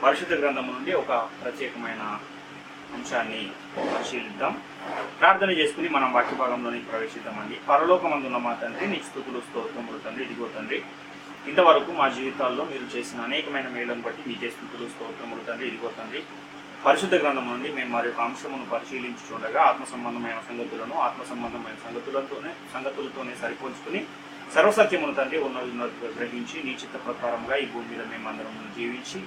పరిశుద్ధ గ్రంథం నుండి ఒక ప్రత్యేకమైన అంశాన్ని పరిశీలిద్దాం. ప్రార్థన చేసుకుని మనం వాక్య భాగంలోనికి ప్రవేశిద్దామండి. పరలోకమందున్న మా తండ్రి, నీ స్తుతులు స్తోత్రములు తండ్రి. ఇదిగో తండ్రి, ఇంతవరకు మా జీవితాల్లో మీరు చేసిన అనేకమైన మేళ్లను బట్టి మీకే స్తుతులు స్తోత్రములు తండ్రి. ఇదిగో తండ్రి, పరిశుద్ధ గ్రంథం నుండి మేము మరి యొక్క అంశమును పరిశీలించుండగా ఆత్మ సంబంధమైన సంగతులను ఆత్మ సంబంధమైన సంగతులతోనే సరిపోల్చుకుని సర్వసత్యమును తండ్రి ఉన్నతులు గ్రహించి నీ చిత్త ప్రకారంగా ఈ భూమి మీద మేమందరం జీవించి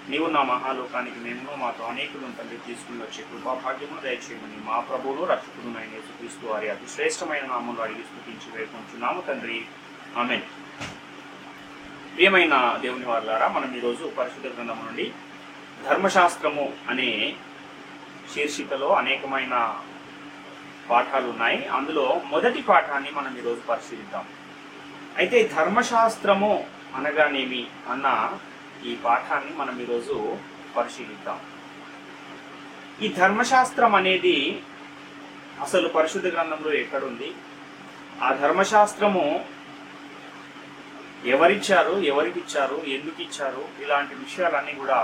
నీవు నా మహాలోకానికి మేము మాతో అనేకులను తండ్రి తీసుకుని వచ్చే కృపాభాగ్యమును దయచేయమని మా ప్రభువును రక్షకుడు అయిన యేసుక్రీస్తు వారి అతి శ్రేష్టమైన నామంలో అడిగి స్తుతించి వేడుకొంచున్నాము తండ్రి. ఆమేన్. ప్రియమైన దేవుని వారలారా, మనం ఈరోజు పరిశుద్ధ గ్రంథం నుండి ధర్మశాస్త్రము అనే శీర్షికలో అనేకమైన పాఠాలు ఉన్నాయి. అందులో మొదటి పాఠాన్ని మనం ఈరోజు పరిశీలిద్దాం. అయితే ధర్మశాస్త్రము అనగానేమి అన్న ఈ పాఠాన్ని మనం ఈరోజు పరిశీలిద్దాం. ఈ ధర్మశాస్త్రం అనేది అసలు పరిశుద్ధ గ్రంథంలో ఎక్కడుంది? ఆ ధర్మశాస్త్రము ఎవరిచ్చారు, ఎవరికి ఇచ్చారు, ఎందుకు ఇచ్చారు? ఇలాంటి విషయాలన్నీ కూడా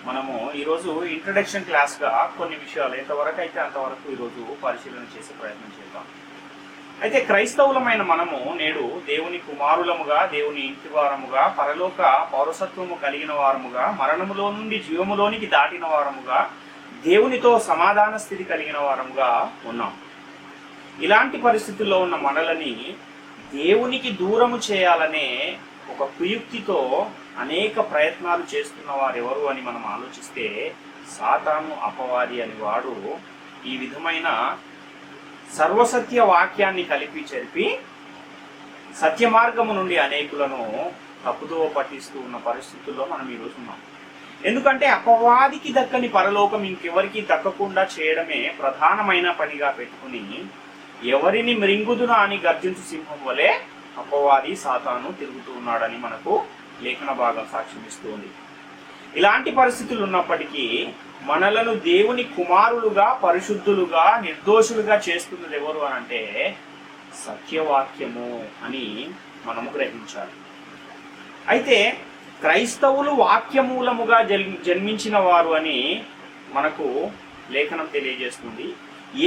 మనము ఈరోజు ఇంట్రడక్షన్ క్లాస్గా కొన్ని విషయాలు ఎంతవరకు అయితే అంతవరకు ఈరోజు పరిశీలన చేసే ప్రయత్నం చేద్దాం. అయితే క్రైస్తవులమైన మనము నేడు దేవుని కుమారులముగా, దేవుని ఇంటి వారముగా, పరలోక పౌరసత్వము కలిగిన వారముగా, మరణములో నుండి జీవములోనికి దాటిన వారముగా, దేవునితో సమాధాన స్థితి కలిగిన వారముగా ఉన్నాం. ఇలాంటి పరిస్థితుల్లో ఉన్న మనలని దేవునికి దూరము చేయాలనే ఒక కుయుక్తితో అనేక ప్రయత్నాలు చేస్తున్న వారు ఎవరు అని మనం ఆలోచిస్తే సాతాను, అపవాది అని వాడు ఈ విధమైన సర్వసత్య వాక్యాన్ని కలిపి చెరిపి సత్య మార్గము నుండి అనేకులను తప్పుదోవ పట్టిస్తూ ఉన్న పరిస్థితుల్లో మనం ఈరోజు ఉన్నాం. ఎందుకంటే అపవాదికి దక్కని పరలోకం ఇంకెవరికి దక్కకుండా చేయడమే ప్రధానమైన పనిగా పెట్టుకుని ఎవరిని మృంగుదునా అని గర్జించు సింహం వలె అపవాది సాతాను తిరుగుతూ ఉన్నాడని మనకు లేఖన భాగం సాక్ష్యమిస్తుంది. ఇలాంటి పరిస్థితులు ఉన్నప్పటికీ మనలను దేవుని కుమారులుగా, పరిశుద్ధులుగా, నిర్దోషులుగా చేస్తున్నది ఎవరు అని అంటే సత్యవాక్యము అని మనము గ్రహించాలి. అయితే క్రైస్తవులు వాక్యమూలముగా జన్మించిన వారు అని మనకు లేఖనం తెలియజేస్తుంది.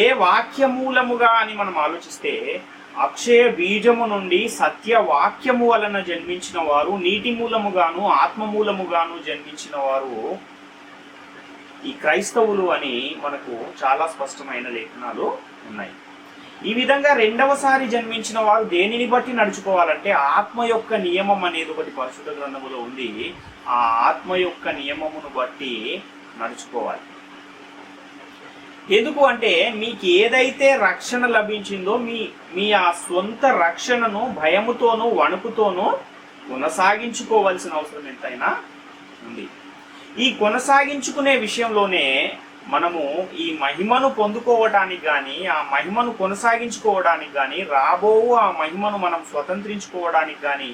ఏ వాక్యమూలముగా అని మనం ఆలోచిస్తే అక్షయ బీజము నుండి సత్య వాక్యము వలన జన్మించిన వారు, నీటి మూలముగాను ఆత్మ మూలముగాను జన్మించిన వారు ఈ క్రైస్తవులు అని మనకు చాలా స్పష్టమైన లేఖనాలు ఉన్నాయి. ఈ విధంగా రెండవసారి జన్మించిన వారు దేనిని బట్టి నడుచుకోవాలంటే ఆత్మ యొక్క నియమం అనేది ఒకటి పరిశుద్ధ గ్రంథములో ఉంది. ఆ ఆత్మ యొక్క నియమమును బట్టి నడుచుకోవాలి. ఎందుకు అంటే మీకు ఏదైతే రక్షణ లభించిందో మీ ఆ సొంత రక్షణను భయముతోనూ వణుకుతోనూ కొనసాగించుకోవాల్సిన అవసరం ఎంతైనా ఉంది. ఈ కొనసాగించుకునే విషయంలోనే మనము ఈ మహిమను పొందుకోవడానికి కానీ, ఆ మహిమను కొనసాగించుకోవడానికి కానీ, ఆ మహిమను మనం స్వతంత్రించుకోవడానికి కానీ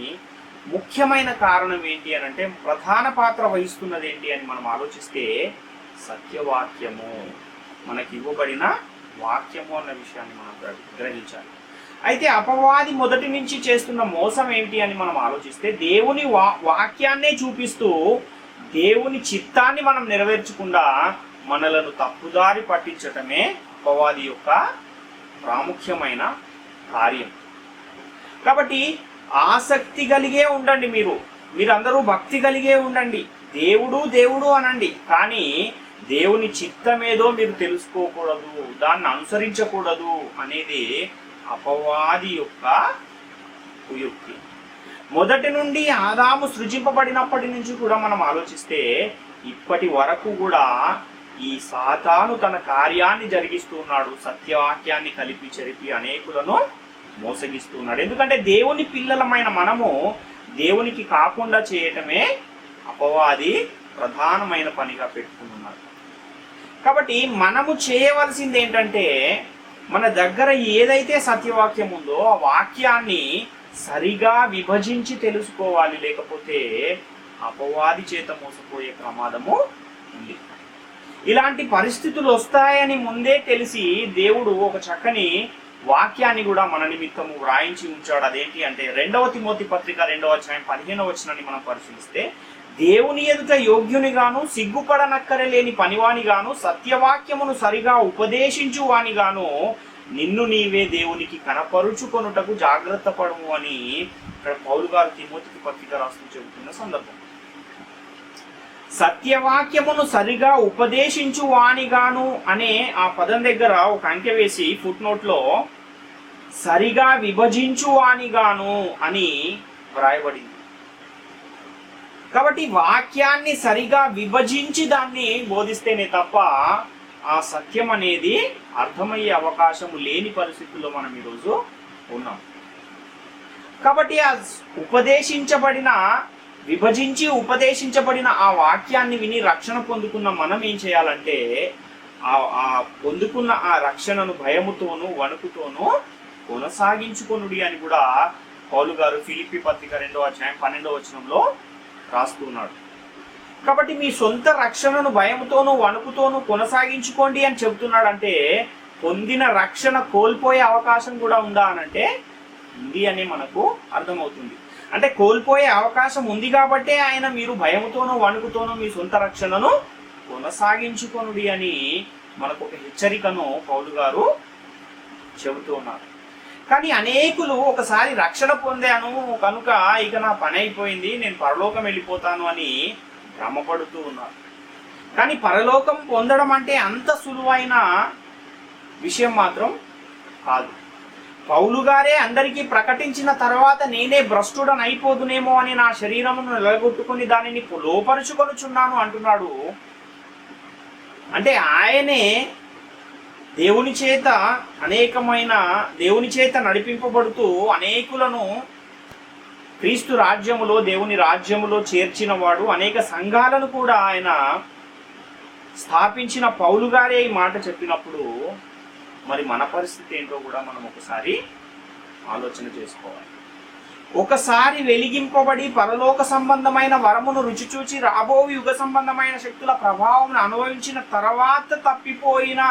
ముఖ్యమైన కారణం ఏంటి అని అంటే, ప్రధాన పాత్ర వహిస్తున్నది ఏంటి అని మనం ఆలోచిస్తే సత్యవాక్యము, మనకి ఇవ్వబడిన వాక్యము అన్న విషయాన్ని మనం గ్రహించాలి. అయితే అపవాది మొదటి నుంచి చేస్తున్న మోసం ఏంటి అని మనం ఆలోచిస్తే దేవుని వాక్యాన్నే చూపిస్తూ దేవుని చిత్తాన్ని మనం నెరవేర్చకుండా మనలను తప్పుదారి పట్టించటమే అపవాది యొక్క ప్రాముఖ్యమైన కార్యం. కాబట్టి ఆసక్తి కలిగే ఉండండి, మీరందరూ భక్తి కలిగే ఉండండి, దేవుడు దేవుడు అనండి, కానీ దేవుని చిత్తమేదో మీరు తెలుసుకోకూడదు, దాన్ని అనుసరించకూడదు అనేది అపవాది యొక్క కుయుక్తి. మొదటి నుండి ఆదాము సృజింపబడినప్పటి నుంచి కూడా మనం ఆలోచిస్తే ఇప్పటి వరకు కూడా ఈ సాతాను తన కార్యాన్ని జరిగిస్తున్నాడు. సత్యవాక్యాన్ని కలిపి చెరిపి అనేకులను మోసగిస్తున్నాడు. ఎందుకంటే దేవుని పిల్లలమైన మనము దేవునికి కాకుండా చేయటమే అపవాది ప్రధానమైన పనిగా పెట్టుకున్నారు. కాబట్టి మనము చేయవలసింది ఏంటంటే మన దగ్గర ఏదైతే సత్యవాక్యం ఉందో ఆ వాక్యాన్ని సరిగా విభజించి తెలుసుకోవాలి. లేకపోతే అపవాది చేత మోసపోయే ప్రమాదము ఉంది. ఇలాంటి పరిస్థితులు వస్తాయని ముందే తెలిసి దేవుడు ఒక చక్కని వాక్యాన్ని కూడా మన నిమిత్తము వ్రాయించి ఉంచాడు. అదేంటి అంటే 2 తిమోతి పత్రిక 2వ అధ్యాయం 15వ వచనాన్ని మనం పరిశీలిస్తే, దేవుని ఎదుట యోగ్యునిగాను సిగ్గుపడనక్కరలేని పనివానిగాను సత్యవాక్యమును సరిగా ఉపదేశించు వానిగాను నిన్ను నీవే దేవునికి కనపరుచుకొనుటకు జాగ్రత్త పడము అని ఇక్కడ పౌలు గారు తిమోతికి పత్రిక రాస్తూ చెబుతున్న సందర్భం. సత్యవాక్యమును సరిగా ఉపదేశించు వానిగాను అనే ఆ పదం దగ్గర ఒక అంకె వేసి ఫుట్ నోట్లో సరిగా విభజించు వానిగాను అని వ్రాయబడింది. కాబట్టి వాక్యాన్ని సరిగా విభజించి దాన్ని బోధిస్తేనే తప్ప ఆ సత్యం అనేది అర్థమయ్యే అవకాశం లేని పరిస్థితుల్లో మనం ఈరోజు ఉన్నాం. కాబట్టి ఆ విభజించి ఉపదేశించబడిన ఆ వాక్యాన్ని విని రక్షణ పొందుకున్న మనం ఏం చేయాలంటే ఆ పొందుకున్న ఆ రక్షణను భయముతోనూ వణుకుతోనూ కొనసాగించుకొనుడి అని కూడా పౌలు గారు ఫిలిప్పీ పత్రిక 2వ అధ్యాయం 12వ వచనంలో రాస్తున్నాడు. కాబట్టి మీ సొంత రక్షణను భయముతోనూ వణుకుతోనూ కొనసాగించుకోండి అని చెబుతున్నాడంటే పొందిన రక్షణ కోల్పోయే అవకాశం కూడా ఉందా అనంటే ఉంది అని మనకు అర్థమవుతుంది. అంటే కోల్పోయే అవకాశం ఉంది కాబట్టే ఆయన మీరు భయముతోనూ వణుకుతోనూ మీ సొంత రక్షణను కొనసాగించుకొనుడి అని మనకు ఒక హెచ్చరికను పౌలు గారు చెబుతూ ఉన్నారు. కానీ అనేకులు ఒకసారి రక్షణ పొందాను కనుక ఇక నా పని అయిపోయింది, నేను పరలోకం వెళ్ళిపోతాను అని భ్రమపడుతూ ఉన్నారు. కానీ పరలోకం పొందడం అంటే అంత సులువైన విషయం మాత్రం కాదు. పౌలు గారే అందరికీ ప్రకటించిన తర్వాత నేనే భ్రష్టుడని అయిపోదునేమో అని నా శరీరమును నిలగొట్టుకుని దానిని లోపరుచుకొనుచున్నాను అంటున్నాడు. అంటే ఆయనే దేవుని చేత నడిపింపబడుతూ అనేకులను క్రీస్తు రాజ్యములో దేవుని రాజ్యములో చేర్చిన వాడు. అనేక సంఘాలను కూడా ఆయన స్థాపించిన పౌలు గారే ఈ మాట చెప్పినప్పుడు మరి మన పరిస్థితి ఏంటో కూడా మనం ఒకసారి ఆలోచన చేసుకోవాలి. ఒకసారి వెలిగింపబడి పరలోక సంబంధమైన వరమును రుచి చూచి రాబో యుగ సంబంధమైన శక్తుల ప్రభావం అనుభవించిన తర్వాత తప్పిపోయిన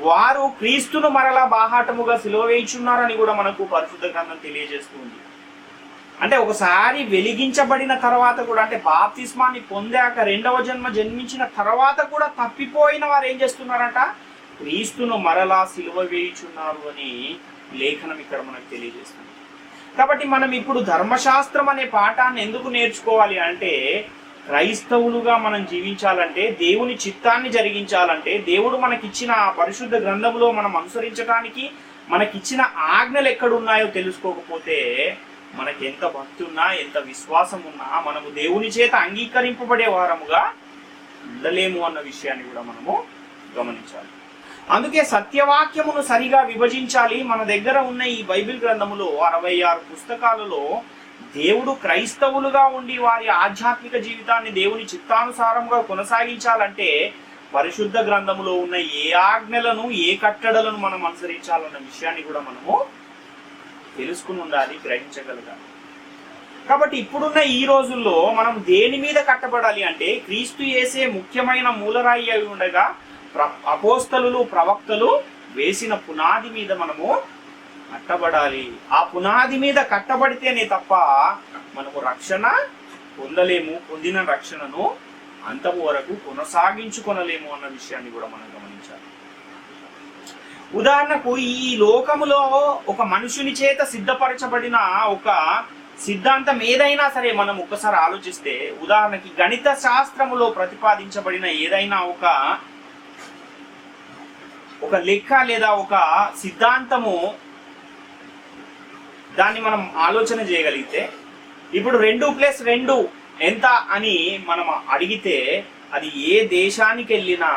వారు క్రీస్తును మరలా బాహాటముగా సిలువ వేయుచున్నారని కూడా మనకు పరిశుద్ధ గ్రంథం తెలియజేస్తుంది. అంటే ఒకసారి వెలిగించబడిన తర్వాత కూడా, అంటే బాప్తిస్మాన్ని పొందాక రెండవ జన్మ జన్మించిన తర్వాత కూడా తప్పిపోయిన వారు ఏం చేస్తున్నారంట? క్రీస్తును మరలా సిలువ వేయుచున్నారు అని లేఖనం ఇక్కడ మనకు తెలియజేస్తుంది. కాబట్టి మనం ఇప్పుడు ధర్మశాస్త్రం అనే పాఠాన్ని ఎందుకు నేర్చుకోవాలి అంటే, క్రైస్తవులుగా మనం జీవించాలంటే, దేవుని చిత్తాన్ని జరిగించాలంటే, దేవుడు మనకిచ్చిన పరిశుద్ధ గ్రంథంలో మనం అనుసరించడానికి మనకిచ్చిన ఆజ్ఞలు ఎక్కడున్నాయో తెలుసుకోకపోతే మనకి ఎంత భక్తి ఉన్నా ఎంత విశ్వాసం ఉన్నా మనము దేవుని చేత అంగీకరింపబడే వారముగా ఉండలేము అన్న విషయాన్ని కూడా మనము గమనించాలి. అందుకే సత్యవాక్యమును సరిగా విభజించాలి. మన దగ్గర ఉన్న ఈ బైబిల్ గ్రంథములో 66 పుస్తకాలలో దేవుడు క్రైస్తవులుగా ఉండి వారి ఆధ్యాత్మిక జీవితాన్ని దేవుని చిత్తానుసారంగా కొనసాగించాలంటే పరిశుద్ధ గ్రంథములో ఉన్న ఏ ఆజ్ఞలను ఏ కట్టడలను మనం అనుసరించాలన్న విషయాన్ని కూడా మనము తెలుసుకుని ఉండాలి, గ్రహించగలగాలి. కాబట్టి ఇప్పుడున్న ఈ రోజుల్లో మనం దేని మీద కట్టబడాలి అంటే క్రీస్తు యేసే ముఖ్యమైన మూలరాయి అయి ఉండగా అపోస్తలులు ప్రవక్తలు వేసిన పునాది మీద మనము కట్టబడాలి. ఆ పునాది మీద కట్టబడితేనే తప్ప మనము రక్షణ పొందలేము, పొందిన రక్షణను అంతము వరకు కొనసాగించుకొనలేము అన్న విషయాన్ని కూడా మనం గమనించాలి. ఉదాహరణకు ఈ లోకములో ఒక మనుషుని చేత సిద్ధపరచబడిన ఒక సిద్ధాంతం ఏదైనా సరే మనం ఒక్కసారి ఆలోచిస్తే, ఉదాహరణకి గణిత శాస్త్రములో ప్రతిపాదించబడిన ఏదైనా ఒక లెక్క లేదా ఒక సిద్ధాంతము దాన్ని మనం ఆలోచన చేయగలిగితే, ఇప్పుడు 2+2 ఎంత అని మనం అడిగితే అది ఏ దేశానికి వెళ్ళినా,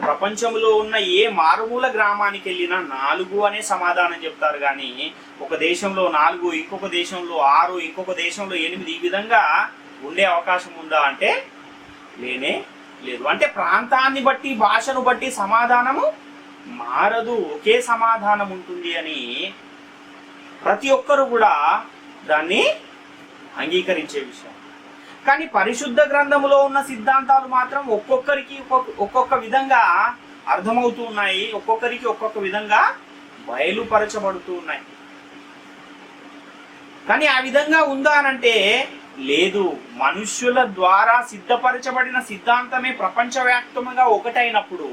ప్రపంచంలో ఉన్న ఏ మారుమూల గ్రామానికి వెళ్ళినా 4 అనే సమాధానం చెప్తారు. కానీ ఒక దేశంలో 4, ఇంకొక దేశంలో 6, ఇంకొక దేశంలో 8 ఈ విధంగా ఉండే అవకాశం ఉందా అంటే లేనే లేదు. అంటే ప్రాంతాన్ని బట్టి భాషను బట్టి సమాధానము మారదు, ఒకే సమాధానం ఉంటుంది అని ప్రతి ఒక్కరు కూడా దాన్ని అంగీకరించే విషయం. కానీ పరిశుద్ధ గ్రంథములో ఉన్న సిద్ధాంతాలు మాత్రం ఒక్కొక్కరికి ఒక్కొక్క విధంగా అర్థమవుతూ ఉన్నాయి, ఒక్కొక్కరికి ఒక్కొక్క విధంగా బయలుపరచబడుతూ ఉన్నాయి. కానీ ఆ విధంగా ఉందా అనంటే లేదు. మనుష్యుల ద్వారా సిద్ధపరచబడిన సిద్ధాంతమే ప్రపంచవ్యాప్తంగా ఒకటైనప్పుడు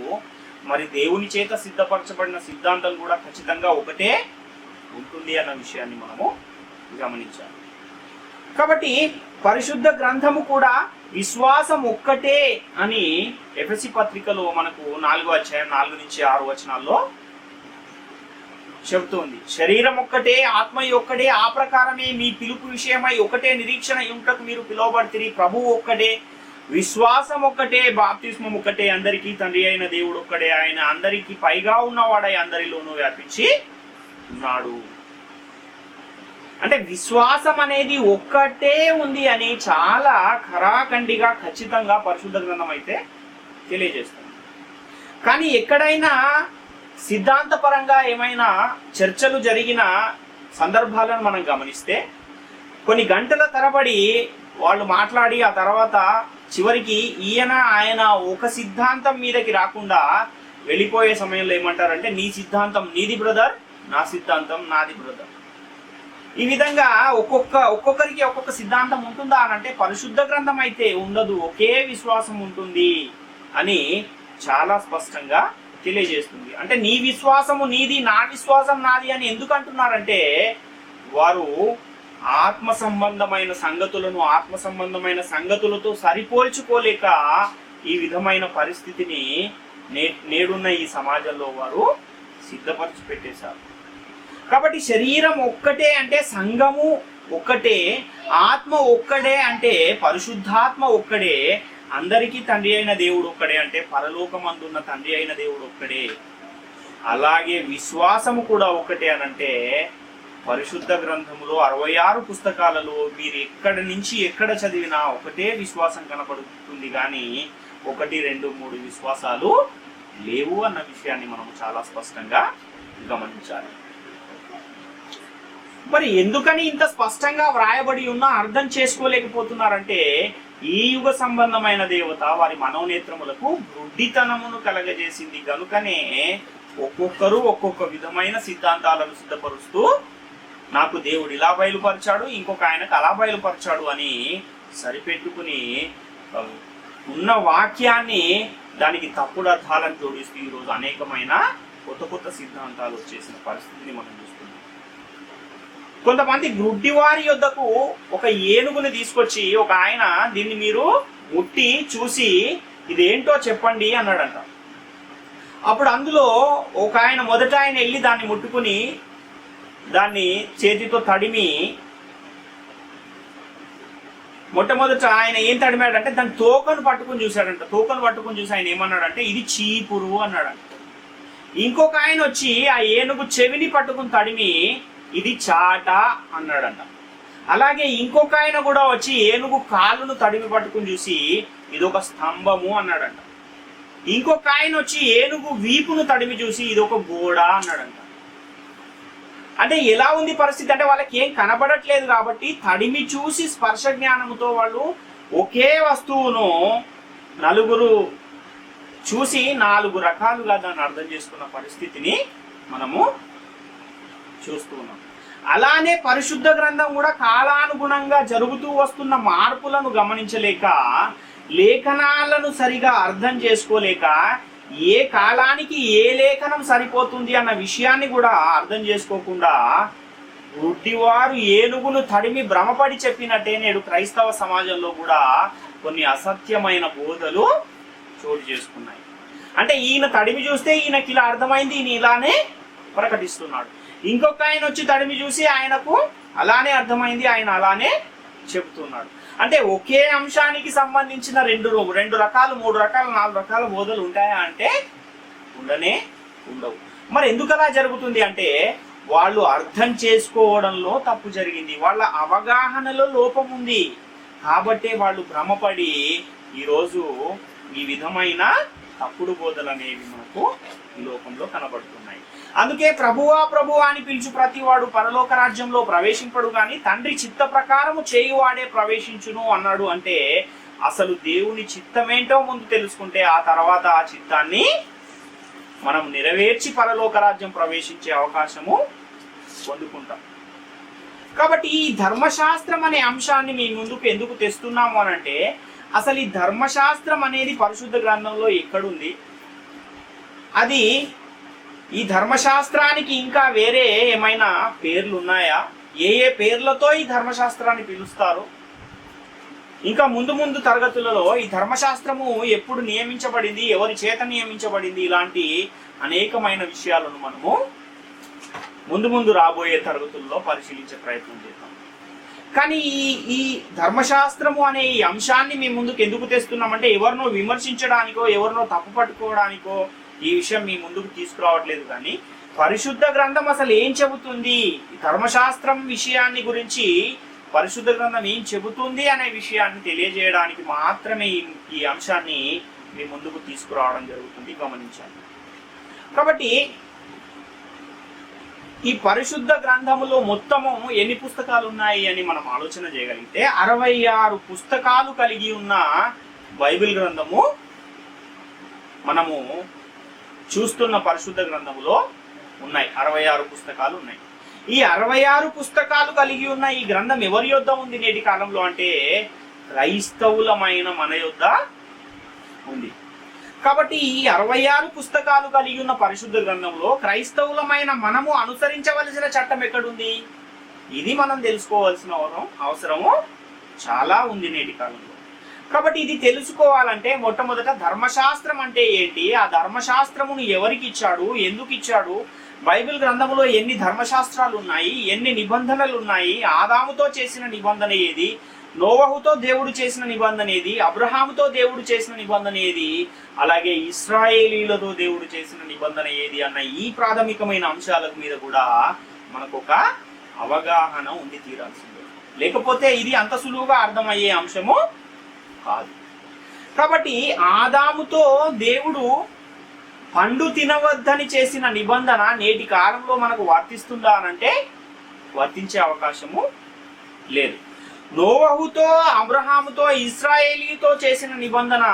మరి దేవుని చేత సిద్ధపరచబడిన సిద్ధాంతం కూడా ఖచ్చితంగా ఒకటే ఉంటుంది అన్న విషయాన్ని మనము గమనించాలి. కాబట్టి పరిశుద్ధ గ్రంథము కూడా విశ్వాసం ఒక్కటే అని ఎఫెసీ పత్రికలో మనకు 4వ అధ్యాయం 4 నుంచి 6 వచనాల్లో చెబుతోంది. శరీరం ఒక్కటే, ఆత్మ ఒక్కటే, ఆ ప్రకారమే మీ పిలుపు విషయమై ఒకటే నిరీక్షణ ఉంటకు మీరు పిలువబడితిరి. ప్రభువు ఒక్కటే, విశ్వాసం ఒక్కటే, బాప్తిస్మం ఒక్కటే, అందరికీ తండ్రి అయిన దేవుడు ఒక్కడే, ఆయన అందరికీ పైగా ఉన్నవాడై అందరిలోనూ వ్యాపించి ఉన్నాడు. అంటే విశ్వాసం అనేది ఒక్కటే ఉంది అని చాలా ఖరాఖండిగా ఖచ్చితంగా పరిశుద్ధ గ్రంథం అయితే తెలియజేస్తుంది. కానీ ఎక్కడైనా సిద్ధాంతపరంగా ఏమైనా చర్చలు జరిగిన సందర్భాలను మనం గమనిస్తే కొన్ని గంటల తరబడి వాళ్ళు మాట్లాడి ఆ తర్వాత చివరికి ఆయన ఒక సిద్ధాంతం మీదకి రాకుండా వెళ్ళిపోయే సమయంలో ఏమంటారంటే, నీ సిద్ధాంతం నీది బ్రదర్, నా సిద్ధాంతం నాది బ్రదర్. ఈ విధంగా ఒక్కొక్కరికి ఒక్కొక్క సిద్ధాంతం ఉంటుందా అని అంటే పరిశుద్ధ గ్రంథం అయితే ఉండదు, ఒకే విశ్వాసం ఉంటుంది అని చాలా స్పష్టంగా తెలియజేస్తుంది. అంటే నీ విశ్వాసము నీది, నా విశ్వాసం నాది అని ఎందుకు అంటున్నారంటే, వారు ఆత్మ సంబంధమైన సంగతులతో సరిపోల్చుకోలేక ఈ విధమైన పరిస్థితిని నేడున్న ఈ సమాజంలో వారు సిద్ధపరిచి పెట్టేశారు. కాబట్టి శరీరం ఒక్కటే అంటే సంఘము ఒక్కటే, ఆత్మ ఒక్కడే అంటే పరిశుద్ధాత్మ ఒక్కడే, అందరికీ తండ్రి అయిన దేవుడు ఒక్కడే అంటే పరలోకమందున్న తండ్రి అయిన దేవుడు ఒక్కడే. అలాగే విశ్వాసము కూడా ఒక్కటే అనంటే పరిశుద్ధ గ్రంథములో 66 పుస్తకాలలో మీరు ఎక్కడి నుంచి ఎక్కడ చదివినా ఒకటే విశ్వాసం కనపడుతుంది, కానీ 1, 2, 3 విశ్వాసాలు లేవు అన్న విషయాన్ని మనం చాలా స్పష్టంగా గమనించాలి. మరి ఎందుకని ఇంత స్పష్టంగా వ్రాయబడి ఉన్నా అర్థం చేసుకోలేకపోతున్నారంటే, ఈ యుగ సంబంధమైన దేవత వారి మనోనేత్రములకు గుడ్డితనమును కలగజేసింది గనుకనే ఒక్కొక్కరు ఒక్కొక్క విధమైన సిద్ధాంతాలను సిద్ధపరుస్తూ నాకు దేవుడు ఇలా బయలుపరిచాడు, ఇంకొక ఆయనకు అలా బయలుపరిచాడు అని సరిపెట్టుకుని ఉన్న వాక్యాన్ని దానికి తప్పుడు అర్థాలను జోడిస్తూ ఈరోజు అనేకమైన కొత్త సిద్ధాంతాలు వచ్చేసిన పరిస్థితిని మనం చూస్తున్నాం. కొంతమంది గుడ్డివారి యొద్దకు ఒక ఏనుగుని తీసుకొచ్చి ఒక ఆయన దీన్ని మీరు ముట్టి చూసి ఇదేంటో చెప్పండి అన్నాడంట. అప్పుడు అందులో ఒక ఆయన మొదట ఆయన వెళ్ళి దాన్ని ముట్టుకుని దాన్ని చేతితో తడిమి, మొట్టమొదట ఆయన ఏం తడిమాడంటే దాని తోకను పట్టుకుని చూశాడంట. తోకను పట్టుకుని చూసి ఆయన ఏమన్నాడంటే ఇది చీపురు అన్నాడంట. ఇంకొక ఆయన వచ్చి ఆ ఏనుగు చెవిని పట్టుకుని తడిమి ఇది చాట అన్నాడంట. అలాగే ఇంకొక ఆయన కూడా వచ్చి ఏనుగు కాలును తడిమి పట్టుకుని చూసి ఇది ఒక స్తంభము అన్నాడంట. ఇంకొక ఆయన వచ్చి ఏనుగు వీపును తడిమి చూసి ఇది ఒక గోడ అన్నాడంట. అంటే ఎలా ఉంది పరిస్థితి అంటే వాళ్ళకి ఏం కనబడట్లేదు కాబట్టి తడిమి చూసి స్పర్శ జ్ఞానంతో వాళ్ళు ఒకే వస్తువును నలుగురు చూసి 4 రకాలుగా దాన్ని అర్థం చేసుకున్న పరిస్థితిని మనము చూస్తూ ఉన్నాం. అలానే పరిశుద్ధ గ్రంథం కూడా కాలానుగుణంగా జరుగుతూ వస్తున్న మార్పులను గమనించలేక, లేఖనాలను సరిగా అర్థం చేసుకోలేక, ఏ కాలానికి ఏ లేఖనం సరిపోతుంది అన్న విషయాన్ని కూడా అర్థం చేసుకోకుండా గుడ్డివారు ఏనుగును తడిమి భ్రమపడి చెప్పినట్టే నేడు క్రైస్తవ సమాజంలో కూడా కొన్ని అసత్యమైన బోధలు చోటు చేసుకున్నాయి. అంటే ఈయన తడిమి చూస్తే ఈయనకి ఇలా అర్థమైంది, ఈయన ఇలానే ప్రకటిస్తున్నాడు. ఇంకొక ఆయన వచ్చి తడిమి చూసి ఆయనకు అలానే అర్థమైంది, ఆయన అలానే చెబుతున్నాడు. అంటే ఒకే అంశానికి సంబంధించిన 2 రకాలు 3 రకాలు 4 రకాల బోధలు ఉంటాయా అంటే ఉండవు. మరి ఎందుకు అలా జరుగుతుంది అంటే వాళ్ళు అర్థం చేసుకోవడంలో తప్పు జరిగింది, వాళ్ళ అవగాహనలో లోపం ఉంది. కాబట్టే వాళ్ళు భ్రమపడి ఈరోజు ఈ విధమైన తప్పుడు బోధలు అనేవి మనకు ఈ లోకంలో కనబడుతున్నాయి. అందుకే ప్రభువా అని పిలుచు ప్రతివాడు పరలోక రాజ్యంలో ప్రవేశింపడు గాని తండ్రి చిత్త ప్రకారము చేయువాడే ప్రవేశించును అన్నాడు. అంటే అసలు దేవుని చిత్తమేంటో ముందు తెలుసుకుంటే ఆ తర్వాత ఆ చిత్తాన్ని మనం నెరవేర్చి పరలోక రాజ్యం ప్రవేశించే అవకాశము పొందుకుంటాం. కాబట్టి ఈ ధర్మశాస్త్రం అనే అంశాన్ని మీ ముందుకు ఎందుకు తెస్తున్నాము అని అంటే, అసలు ఈ ధర్మశాస్త్రం అనేది పరిశుద్ధ గ్రంథంలో ఎక్కడుంది, అది ఈ ధర్మశాస్త్రానికి ఇంకా వేరే ఏమైనా పేర్లు ఉన్నాయా, ఏ ఏ పేర్లతో ఈ ధర్మశాస్త్రాన్ని పిలుస్తారు, ఇంకా ముందు ముందు తరగతులలో ఈ ధర్మశాస్త్రము ఎప్పుడు నియమించబడింది, ఎవరి చేత నియమించబడింది, ఇలాంటి అనేకమైన విషయాలను మనము ముందు ముందు రాబోయే తరగతుల్లో పరిశీలించే ప్రయత్నం చేద్దాం. కానీ ఈ ధర్మశాస్త్రము అనే ఈ అంశాన్ని మీ ముందుకు ఎందుకు తెస్తున్నామంటే, ఎవరినో విమర్శించడానికో ఎవరినో తప్పు పట్టుకోవడానికో ఈ విషయం మీ ముందుకు తీసుకురావట్లేదు. కానీ పరిశుద్ధ గ్రంథం అసలు ఏం చెబుతుంది, ఈ ధర్మశాస్త్రం విషయాన్ని గురించి పరిశుద్ధ గ్రంథం ఏం చెబుతుంది అనే విషయాన్ని తెలియజేయడానికి మాత్రమే ఈ అంశాన్ని మీ ముందుకు తీసుకురావడం జరుగుతుంది, గమనించాలి. కాబట్టి ఈ పరిశుద్ధ గ్రంథములో మొత్తము ఎన్ని పుస్తకాలు ఉన్నాయి అని మనం ఆలోచన చేయగలిగితే 66 పుస్తకాలు కలిగి ఉన్న బైబిల్ గ్రంథము మనము చూస్తున్న పరిశుద్ధ గ్రంథములో ఉన్నాయి. 66 పుస్తకాలు ఉన్నాయి. ఈ 66 పుస్తకాలు కలిగి ఉన్న ఈ గ్రంథం ఎవరి యొద్ద ఉంది నేటి కాలంలో అంటే, క్రైస్తవులమైన మన యొద్ద ఉంది. కాబట్టి ఈ 66 పుస్తకాలు కలిగి ఉన్న పరిశుద్ధ గ్రంథంలో క్రైస్తవులమైన మనము అనుసరించవలసిన చట్టం ఎక్కడుంది, ఇది మనం తెలుసుకోవాల్సిన అవసరము చాలా ఉంది నేటి కాలంలో. కాబట్టి ఇది తెలుసుకోవాలంటే మొట్టమొదట ధర్మశాస్త్రం అంటే ఏంటి, ఆ ధర్మశాస్త్రమును ఎవరికి ఇచ్చాడు, ఎందుకు ఇచ్చాడు, బైబిల్ గ్రంథంలో ఎన్ని ధర్మశాస్త్రాలు ఉన్నాయి, ఎన్ని నిబంధనలు ఉన్నాయి, ఆదాముతో చేసిన నిబంధన ఏది, నోవహుతో దేవుడు చేసిన నిబంధన ఏది, అబ్రహాముతో దేవుడు చేసిన నిబంధన ఏది, అలాగే ఇశ్రాయేలీలతో దేవుడు చేసిన నిబంధన ఏది అన్న ఈ ప్రాథమికమైన అంశాల మీద కూడా మనకు ఒక అవగాహన ఉండి తీరాల్సిందే. లేకపోతే ఇది అంత సులువుగా అర్థమయ్యే అంశము కాదు. కాబట్టి ఆదాముతో దేవుడు పండు తినవద్దని చేసిన నిబంధన నేటి కాలంలో మనకు వర్తిస్తుందా అనంటే వర్తించే అవకాశము లేదు. నోవహుతో అబ్రహాముతో ఇశ్రాయేలీతో చేసిన నిబంధన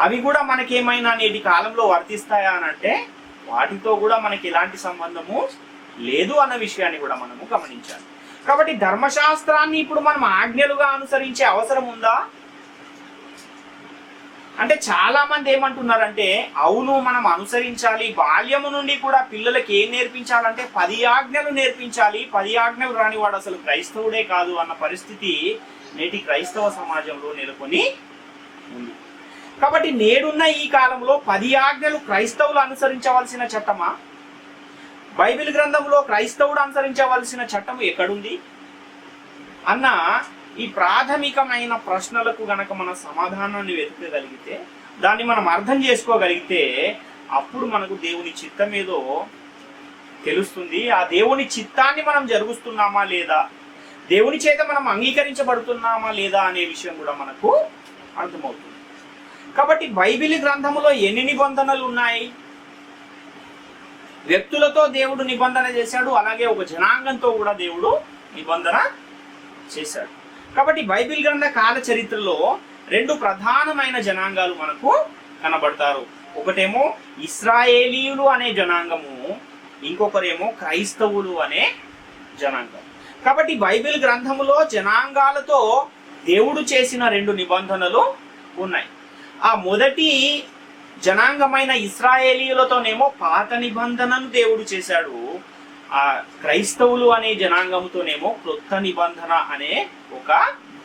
అవి కూడా మనకేమైనా నేటి కాలంలో వర్తిస్తాయా అనంటే వాటితో కూడా మనకి ఎలాంటి సంబంధము లేదు అన్న విషయాన్ని కూడా మనము గమనించాలి. కాబట్టి ధర్మశాస్త్రాన్ని ఇప్పుడు మనం ఆజ్ఞలుగా అనుసరించే అవసరం ఉందా అంటే, చాలా మంది ఏమంటున్నారంటే, అవును మనం అనుసరించాలి, బాల్యము నుండి కూడా పిల్లలకి ఏం నేర్పించాలంటే 10 ఆజ్ఞలు నేర్పించాలి, 10 ఆజ్ఞలు రానివాడు అసలు క్రైస్తవుడే కాదు అన్న పరిస్థితి నేటి క్రైస్తవ సమాజంలో నెలకొని ఉంది. కాబట్టి నేడున్న ఈ కాలంలో 10 ఆజ్ఞలు క్రైస్తవులు అనుసరించవలసిన చట్టమా, బైబిల్ గ్రంథంలో క్రైస్తవుడు అనుసరించవలసిన చట్టం ఎక్కడుంది అన్న ఈ ప్రాథమికమైన ప్రశ్నలకు గనక మన సమాధానాన్ని వెతకగలిగితే, దాన్ని మనం అర్థం చేసుకోగలిగితే, అప్పుడు మనకు దేవుని చిత్తం ఏదో తెలుస్తుంది. ఆ దేవుని చిత్తాన్ని మనం జరుగుతున్నామా లేదా, దేవుని చేత మనం అంగీకరించబడుతున్నామా లేదా అనే విషయం కూడా మనకు అర్థమవుతుంది. కాబట్టి బైబిల్ గ్రంథంలో ఎన్ని నిబంధనలు ఉన్నాయి, వ్యక్తులతో దేవుడు నిబంధన చేశాడు, అలాగే ఒక జనాంగంతో కూడా దేవుడు నిబంధన చేశాడు. కాబట్టి బైబిల్ గ్రంథ కాల చరిత్రలో 2 ప్రధానమైన జనాంగాలు మనకు కనబడతారు. ఒకటేమో ఇశ్రాయేలీయులు అనే జనాంగము, ఇంకొకరేమో క్రైస్తవులు అనే జనాంగం. కాబట్టి బైబిల్ గ్రంథములో జనాంగాలతో దేవుడు చేసిన 2 నిబంధనలు ఉన్నాయి. ఆ మొదటి జనాంగమైన ఇశ్రాయేలీయులతోనేమో పాత నిబంధనను దేవుడు చేశాడు, ఆ క్రైస్తవులు అనే జనాంగంతోనేమో క్రొత్త నిబంధన అనే ఒక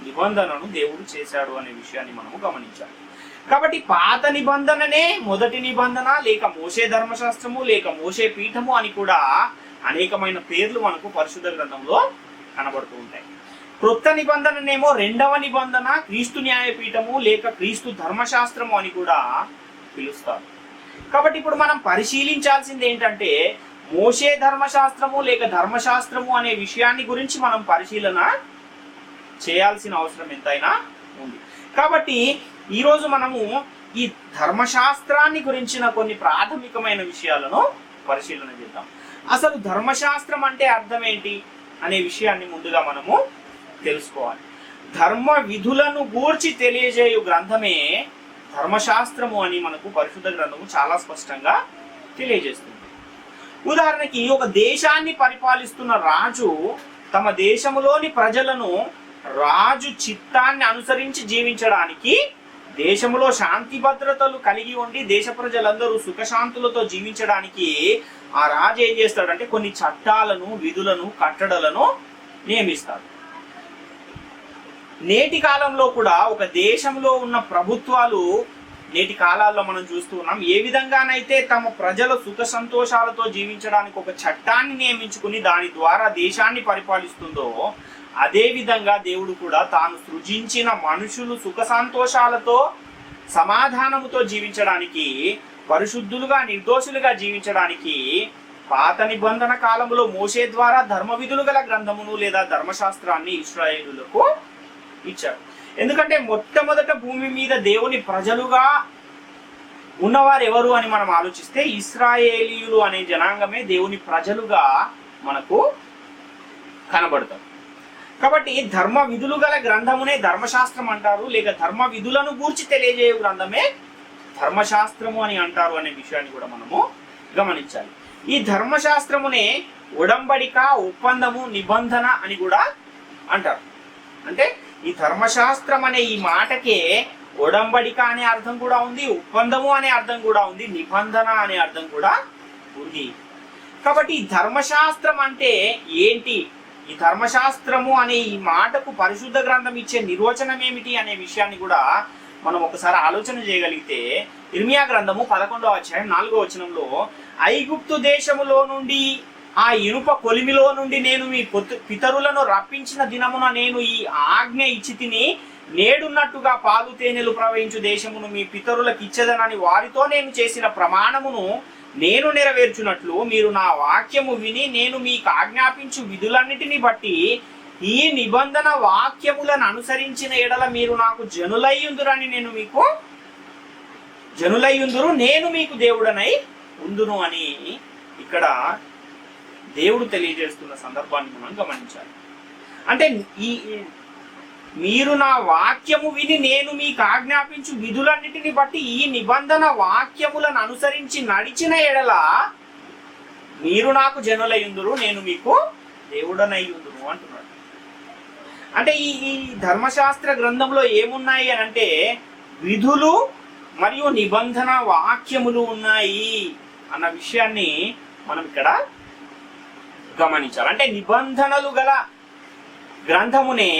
నిబంధనను దేవుడు చేశాడు అనే విషయాన్ని మనము గమనించాలి. కాబట్టి పాత నిబంధననే మొదటి నిబంధన, లేక మోషే ధర్మశాస్త్రము, లేక మోషే పీఠము అని కూడా అనేకమైన పేర్లు మనకు పరిశుద్ధ గ్రంథంలో కనబడుతూ ఉంటాయి. క్రొత్త నిబంధననేమో 2వ నిబంధన, క్రీస్తు న్యాయపీఠము లేక క్రీస్తు ధర్మశాస్త్రము అని కూడా పిలుస్తారు. కాబట్టి ఇప్పుడు మనం పరిశీలించాల్సింది ఏంటంటే, మోషే ధర్మశాస్త్రము లేక ధర్మశాస్త్రము అనే విషయాన్ని గురించి మనం పరిశీలన చేయాల్సిన అవసరం ఎంతైనా ఉంది. కాబట్టి ఈరోజు మనము ఈ ధర్మశాస్త్రాన్ని గురించిన కొన్ని ప్రాథమికమైన విషయాలను పరిశీలన చేద్దాం. అసలు ధర్మశాస్త్రం అంటే అర్థం ఏంటి అనే విషయాన్ని ముందుగా మనము తెలుసుకోవాలి. ధర్మ విధులను గూర్చి తెలియజేయు గ్రంథమే ధర్మశాస్త్రము అని మనకు పరిశుద్ధ గ్రంథము చాలా స్పష్టంగా తెలియజేస్తుంది. ఉదాహరణకి ఒక దేశాన్ని పరిపాలిస్తున్న రాజు తమ దేశంలోని ప్రజలను రాజు చిత్తాన్ని అనుసరించి జీవించడానికి, దేశంలో శాంతి భద్రతలు కలిగి ఉండి దేశ ప్రజలందరూ సుఖశాంతులతో జీవించడానికి ఆ రాజు ఏం చేస్తాడంటే కొన్ని చట్టాలను, విధులను, కట్టడలను నియమిస్తాడు. నేటి కాలంలో కూడా ఒక దేశంలో ఉన్న ప్రభుత్వాలు నేటి కాలాల్లో మనం చూస్తూ ఉన్నాం, ఏ విధంగానైతే తమ ప్రజల సుఖ సంతోషాలతో జీవించడానికి ఒక చట్టాన్ని నియమించుకుని దాని ద్వారా దేశాన్ని పరిపాలిస్తుందో, అదే విధంగా దేవుడు కూడా తాను సృజించిన మనుషులు సుఖ సంతోషాలతో సమాధానముతో జీవించడానికి, పరిశుద్ధులుగా నిర్దోషులుగా జీవించడానికి పాత నిబంధన కాలంలో మోషే ద్వారా ధర్మ విధులు గల గ్రంథమును లేదా ధర్మశాస్త్రాన్ని ఇశ్రాయేలులకు ఇచ్చారు. ఎందుకంటే మొట్టమొదట భూమి మీద దేవుని ప్రజలుగా ఉన్నవారు ఎవరు అని మనం ఆలోచిస్తే ఇశ్రాయేలీయులు అనే జనాంగమే దేవుని ప్రజలుగా మనకు కనబడతారు. కాబట్టి ధర్మ విధులు గల గ్రంథమునే ధర్మశాస్త్రం అంటారు, లేక ధర్మ విధులను గూర్చి తెలియజేయ గ్రంథమే ధర్మశాస్త్రము అని అంటారు అనే విషయాన్ని కూడా మనము గమనించాలి. ఈ ధర్మశాస్త్రమునే ఒడంబడిక, ఒప్పందము, నిబంధన అని కూడా అంటారు. అంటే ఈ ధర్మశాస్త్రం అనే ఈ మాటకే ఒడంబడిక అనే అర్థం కూడా ఉంది, ఒప్పందము అనే అర్థం కూడా ఉంది, నిబంధన అనే అర్థం కూడా ఉంది. కాబట్టి ఈ ధర్మశాస్త్రం అంటే ఏంటి, ఈ ధర్మశాస్త్రము అనే ఈ మాటకు పరిశుద్ధ గ్రంథం ఇచ్చే నిర్వచనం ఏమిటి అనే విషయాన్ని కూడా మనం ఒకసారి ఆలోచన చేయగలిగితే, ఇర్మియా గ్రంథము 11వ అధ్యాయం 4వ వచనంలో, ఐగుప్తు దేశములో నుండి ఆ ఇనుప కొలిమిలో నుండి నేను మీ పితరులను రప్పించిన దినమున నేను ఈ ఆజ్ఞ ఇచ్చి తిని, నేడున్నట్టుగా పాలు తేనెలు ప్రవహించు దేశమును మీ పితరులకు ఇచ్చేదనని వారితో నేను చేసిన ప్రమాణమును నేను నెరవేర్చున్నట్లు మీరు నా వాక్యము విని నేను మీకు ఆజ్ఞాపించు విధులన్నిటిని బట్టి ఈ నిబంధన వాక్యములను అనుసరించిన ఎడల మీరు నాకు జనులయ్యుందురని నేను మీకు దేవుడనై ఉందును అని ఇక్కడ దేవుడు తెలియజేస్తున్న సందర్భాన్ని మనం గమనించాలి. అంటే ఈ మీరు నా వాక్యము విని నేను మీకు ఆజ్ఞాపించు విధులన్నిటిని బట్టి ఈ నిబంధన వాక్యములను అనుసరించి నడిచిన ఎడల మీరు నాకు జనులయ్యుందురు, నేను మీకు దేవుడనయ్యుందును అంటున్నాడు. అంటే ఈ ధర్మశాస్త్ర గ్రంథంలో ఏమున్నాయి అని అంటే విధులు మరియు నిబంధన వాక్యములు ఉన్నాయి అన్న విషయాన్ని మనం ఇక్కడ గమనించాలి. అంటే నిబంధనలు గల గ్రంథమునే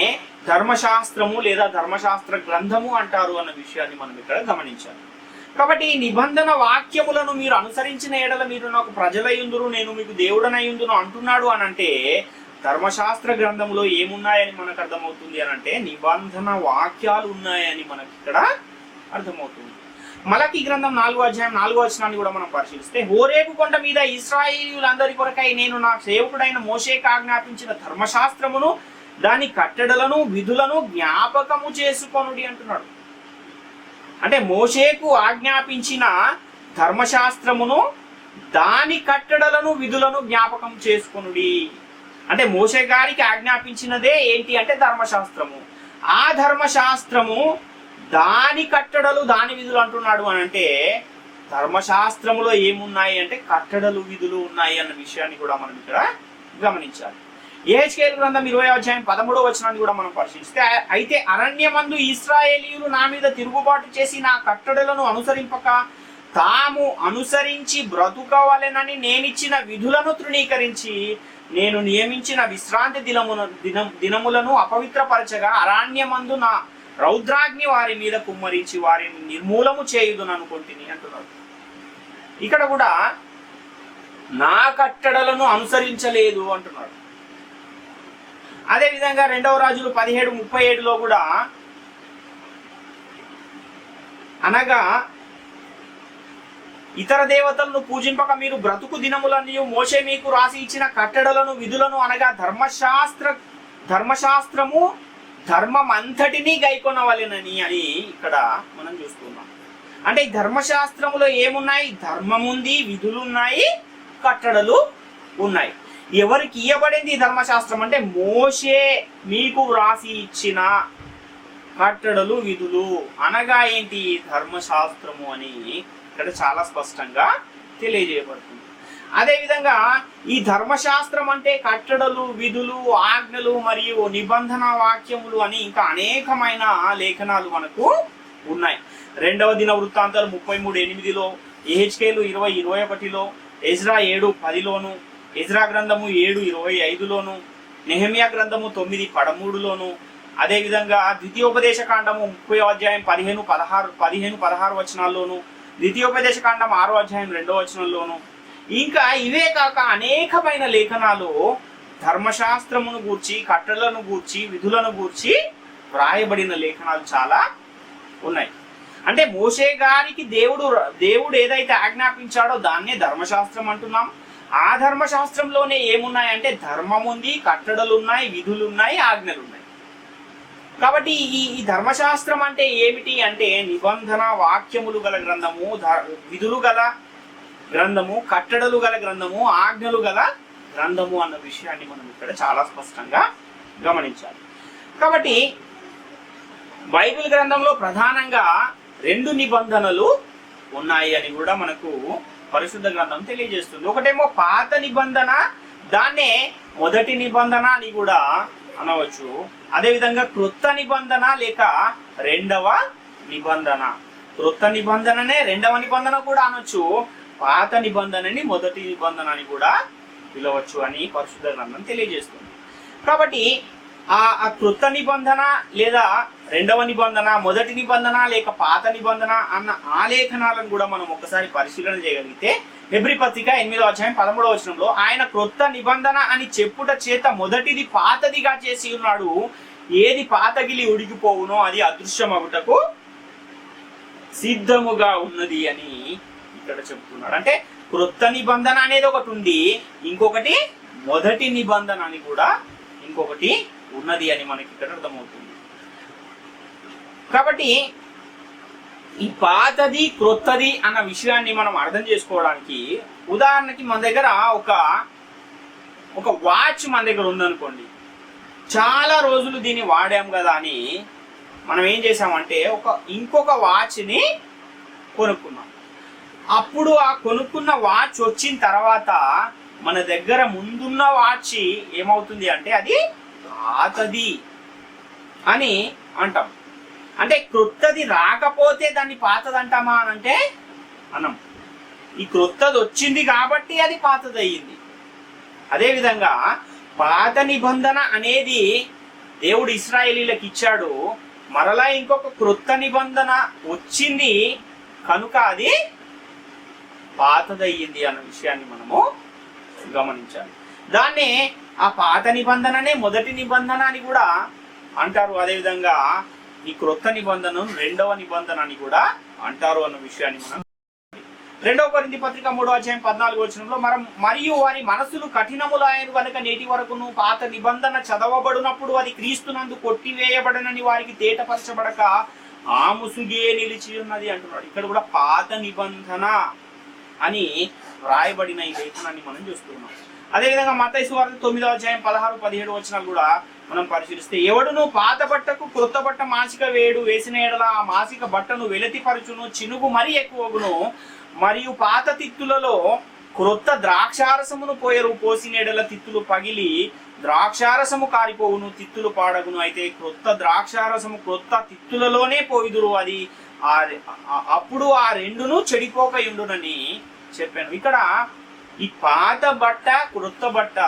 ధర్మశాస్త్రము లేదా ధర్మశాస్త్ర గ్రంథము అంటారు అన్న విషయాన్ని మనం ఇక్కడ గమనించాలి. కాబట్టి ఈ నిబంధన వాక్యములను మీరు అనుసరించిన ఎడల మీరు నాకు ప్రజలయ్యుందురు, నేను మీకు దేవుడనయ్యుందును అంటున్నాడు అని అంటే ధర్మశాస్త్ర గ్రంథంలో ఏమున్నాయని మనకు అర్థమవుతుంది అని అంటే నిబంధన వాక్యాలు ఉన్నాయని మనకి ఇక్కడ అర్థమవుతుంది. మలకీ గ్రంథం 4వ అధ్యాయం 4వ వచనాన్ని కూడా మనం పరిశీలిస్తే, హోరేబు కొండ మీద ఇశ్రాయేలీయులందరి కొరకై నేను నా సేవకుడైన మోషేకు ఆజ్ఞాపించిన ధర్మశాస్త్రమును దాని కట్టడలను విధులను జ్ఞాపకము చేసుకొనుడి అంటున్నాడు. అంటే మోషేకు ఆజ్ఞాపించిన ధర్మశాస్త్రమును దాని కట్టడలను విధులను జ్ఞాపకం చేసుకొనుడి. అంటే మోషే గారికి ఆజ్ఞాపించినదే ఏంటి అంటే ధర్మశాస్త్రము. ఆ ధర్మశాస్త్రము దాని కట్టడలు దాని విధులు అంటున్నాడు అని అంటే ధర్మశాస్త్రములో ఏమున్నాయి అంటే కట్టడలు విధులు ఉన్నాయి అన్న విషయాన్ని కూడా మనం ఇక్కడ గమనించాలి. యెహెజ్కేలు గ్రంథం 20వ అధ్యాయం 13వ వచనాన్ని కూడా మనం పరిశీలిస్తే, అయితే అరణ్యమందు ఇశ్రాయేలీయులు నా మీద తిరుగుబాటు చేసి నా కట్టడలను అనుసరింపక తాము అనుసరించి బ్రతుకవలెనని నేనిచ్చిన విధులను తృణీకరించి నేను నియమించిన విశ్రాంతి దినములను అపవిత్రపరచగా అరణ్యమందు నా రౌద్రాగ్ని వారి మీద కుమ్మరించి వారిని నిర్మూలము చేయుదును అనుకుంటుని అంటున్నాడు. ఇక్కడ కూడా నా కట్టడలను అనుసరించలేదు అంటున్నాడు. అదేవిధంగా 2వ రాజులు 17:37లో కూడా, అనగా ఇతర దేవతలను పూజింపక మీరు బ్రతుకు దినములన్నీ మోషే మీకు రాసి ఇచ్చిన కట్టడలను విధులను అనగా ధర్మశాస్త్రము ధర్మమంతటినీ గైకొనవలెనని అని ఇక్కడ మనం చూస్తున్నాం. అంటే ఈ ధర్మశాస్త్రములో ఏమున్నాయి? ధర్మముంది, విధులున్నాయి, కట్టడలు ఉన్నాయి. ఎవరికి ఇవ్వబడింది ఈ ధర్మశాస్త్రం అంటే మోషే మీకు వ్రాసి ఇచ్చిన కట్టడలు విధులు అనగా ఏంటి ధర్మశాస్త్రము అని ఇక్కడ చాలా స్పష్టంగా తెలియజేయబడుతుంది. అదేవిధంగా ఈ ధర్మశాస్త్రం అంటే కట్టడలు, విధులు, ఆజ్ఞలు మరియు నిబంధన వాక్యములు అని ఇంకా అనేకమైన లేఖనాలు మనకు ఉన్నాయి. 2వ దిన వృత్తాంతాలు 33:8లో, యెహెజ్కేలు 20:21లో, ఎజ్రా 7:10లోను, ఎజ్రా గ్రంథము 7:25లోను, నెహెమ్యా గ్రంథము 9:13లోను, అదేవిధంగా ద్వితీయోపదేశ కాండము 30వ అధ్యాయం 15-16 వచనాల్లోను, ద్వితీయోపదేశ కాండం 6వ అధ్యాయం 2వ వచనంలోను, ఇంకా ఇవే కాక అనేకమైన లేఖనాలు ధర్మశాస్త్రమును గూర్చి, కట్టడలను గూర్చి, విధులను గూర్చి వ్రాయబడిన లేఖనాలు చాలా ఉన్నాయి. అంటే మోషే గారికి దేవుడు ఏదైతే ఆజ్ఞాపించాడో దాన్నే ధర్మశాస్త్రం అంటున్నాం. ఆ ధర్మశాస్త్రంలోనే ఏమున్నాయంటే ధర్మం ఉంది, కట్టడలు ఉన్నాయి, విధులు ఉన్నాయి, ఆజ్ఞలు ఉన్నాయి. కాబట్టి ఈ ధర్మశాస్త్రం అంటే ఏమిటి అంటే నిబంధన వాక్యములు గల గ్రంథము, విధులు గల గ్రంథము, కట్టడలు గల గ్రంథము, ఆజ్ఞలు గల గ్రంథము అన్న విషయాన్ని మనం ఇక్కడ చాలా స్పష్టంగా గమనించాలి. కాబట్టి బైబిల్ గ్రంథంలో ప్రధానంగా 2 నిబంధనలు ఉన్నాయి అని కూడా మనకు పరిశుద్ధ గ్రంథం తెలియజేస్తుంది. ఒకటేమో పాత నిబంధన, దాన్నే మొదటి నిబంధన అని కూడా అనవచ్చు. అదేవిధంగా క్రొత్త నిబంధన లేక 2వ నిబంధన. క్రొత్త నిబంధననే 2వ నిబంధన కూడా అనొచ్చు, పాత నిబంధనని మొదటి నిబంధన అని కూడా పిలవచ్చు అని పరిశుద్ధ గ్రంథం తెలియజేస్తుంది. కాబట్టి ఆ క్రొత్త నిబంధన లేదా 2వ నిబంధన, మొదటి నిబంధన లేక పాత నిబంధన అన్న ఆలేఖనాలను కూడా మనం ఒకసారి పరిశీలన చేయగలిగితే హెబ్రీ పత్రిక 8వ అధ్యాయం 13వ వచనంలో ఆయన క్రొత్త నిబంధన అని చెప్పుట చేత మొదటిది పాతదిగా చేసి ఉన్నాడు, ఏది పాతగిలి ఉడికిపోవునో అది అదృశ్యమగుటకు సిద్ధముగా ఉన్నది అని ఇక్కడ చెప్తున్నాడు. అంటే క్రొత్త నిబంధన అనేది ఒకటి ఉంది, ఇంకొకటి మొదటి నిబంధన అని కూడా ఇంకొకటి ఉన్నది అని మనకి ఇక్కడ అర్థమవుతుంది. కాబట్టి ఈ పాతది క్రొత్తది అన్న విషయాన్ని మనం అర్థం చేసుకోవడానికి ఉదాహరణకి మన దగ్గర ఒక వాచ్ మన దగ్గర ఉందనుకోండి. చాలా రోజులు దీన్ని వాడాం కదా అని మనం ఏం చేసామంటే ఇంకొక వాచ్ని కొనుక్కున్నాం. అప్పుడు ఆ కొనుక్కున్న వాచ్ వచ్చిన తర్వాత మన దగ్గర ముందున్న వాచ్ ఏమవుతుంది అంటే అది పాతది అని అంటాం. అంటే క్రొత్తది రాకపోతే దాన్ని పాతది అంటామా అని అంటే అనం. ఈ క్రొత్తది వచ్చింది కాబట్టి అది పాతది అయ్యింది. అదేవిధంగా పాత నిబంధన అనేది దేవుడు ఇశ్రాయేలీలకు ఇచ్చాడు, మరలా ఇంకొక క్రొత్త నిబంధన వచ్చింది కనుక అది పాతదయ్యింది అన్న విషయాన్ని మనము గమనించాలి. దాన్నే ఆ పాత నిబంధననే మొదటి నిబంధన అని కూడా అంటారు. అదేవిధంగా ఈ క్రొత్త నిబంధనను 2వ నిబంధన అని కూడా అంటారు అన్న విషయాన్ని మనం 2వ కొరింథీ పత్రిక 3వ అధ్యాయం 14వ వచనంలో మరియు వారి మనసులు కఠినములాయను కనుక నేటి వరకును పాత నిబంధన చదవబడినప్పుడు అది క్రీస్తునందు కొట్టివేయబడనని వారికి తేటపరచబడక ఆ ముసుగే నిలిచి ఉన్నది అంటున్నాడు. ఇక్కడ కూడా పాత నిబంధన అని వ్రాయబడిన ఈ లేఖనాన్ని మనం చూస్తున్నాం. అదేవిధంగా మత్తయి సువార్త 9వ అధ్యాయం 16-17 వచనాలు కూడా మనం పరిశీలిస్తే ఎవడును పాత బట్టకు క్రొత్త బట్ట మాసిక వేసిన ఎడల ఆ మాసిక బట్టను వెలతిపరచును, చినుగు మరీ ఎక్కువగును, మరియు పాత తిత్తులలో క్రొత్త ద్రాక్షారసమును పోసిన ఎడల తిత్తులు పగిలి ద్రాక్షారసము కారిపోవును, తిత్తులు పాడగును. అయితే క్రొత్త ద్రాక్షారసము క్రొత్త తిత్తులలోనే పోయిదురు, అది అప్పుడు ఆ రెండును చెడిపోకయుండునని చెప్పాను. ఇక్కడ ఈ పాత బట్ట క్రొత్త బట్ట,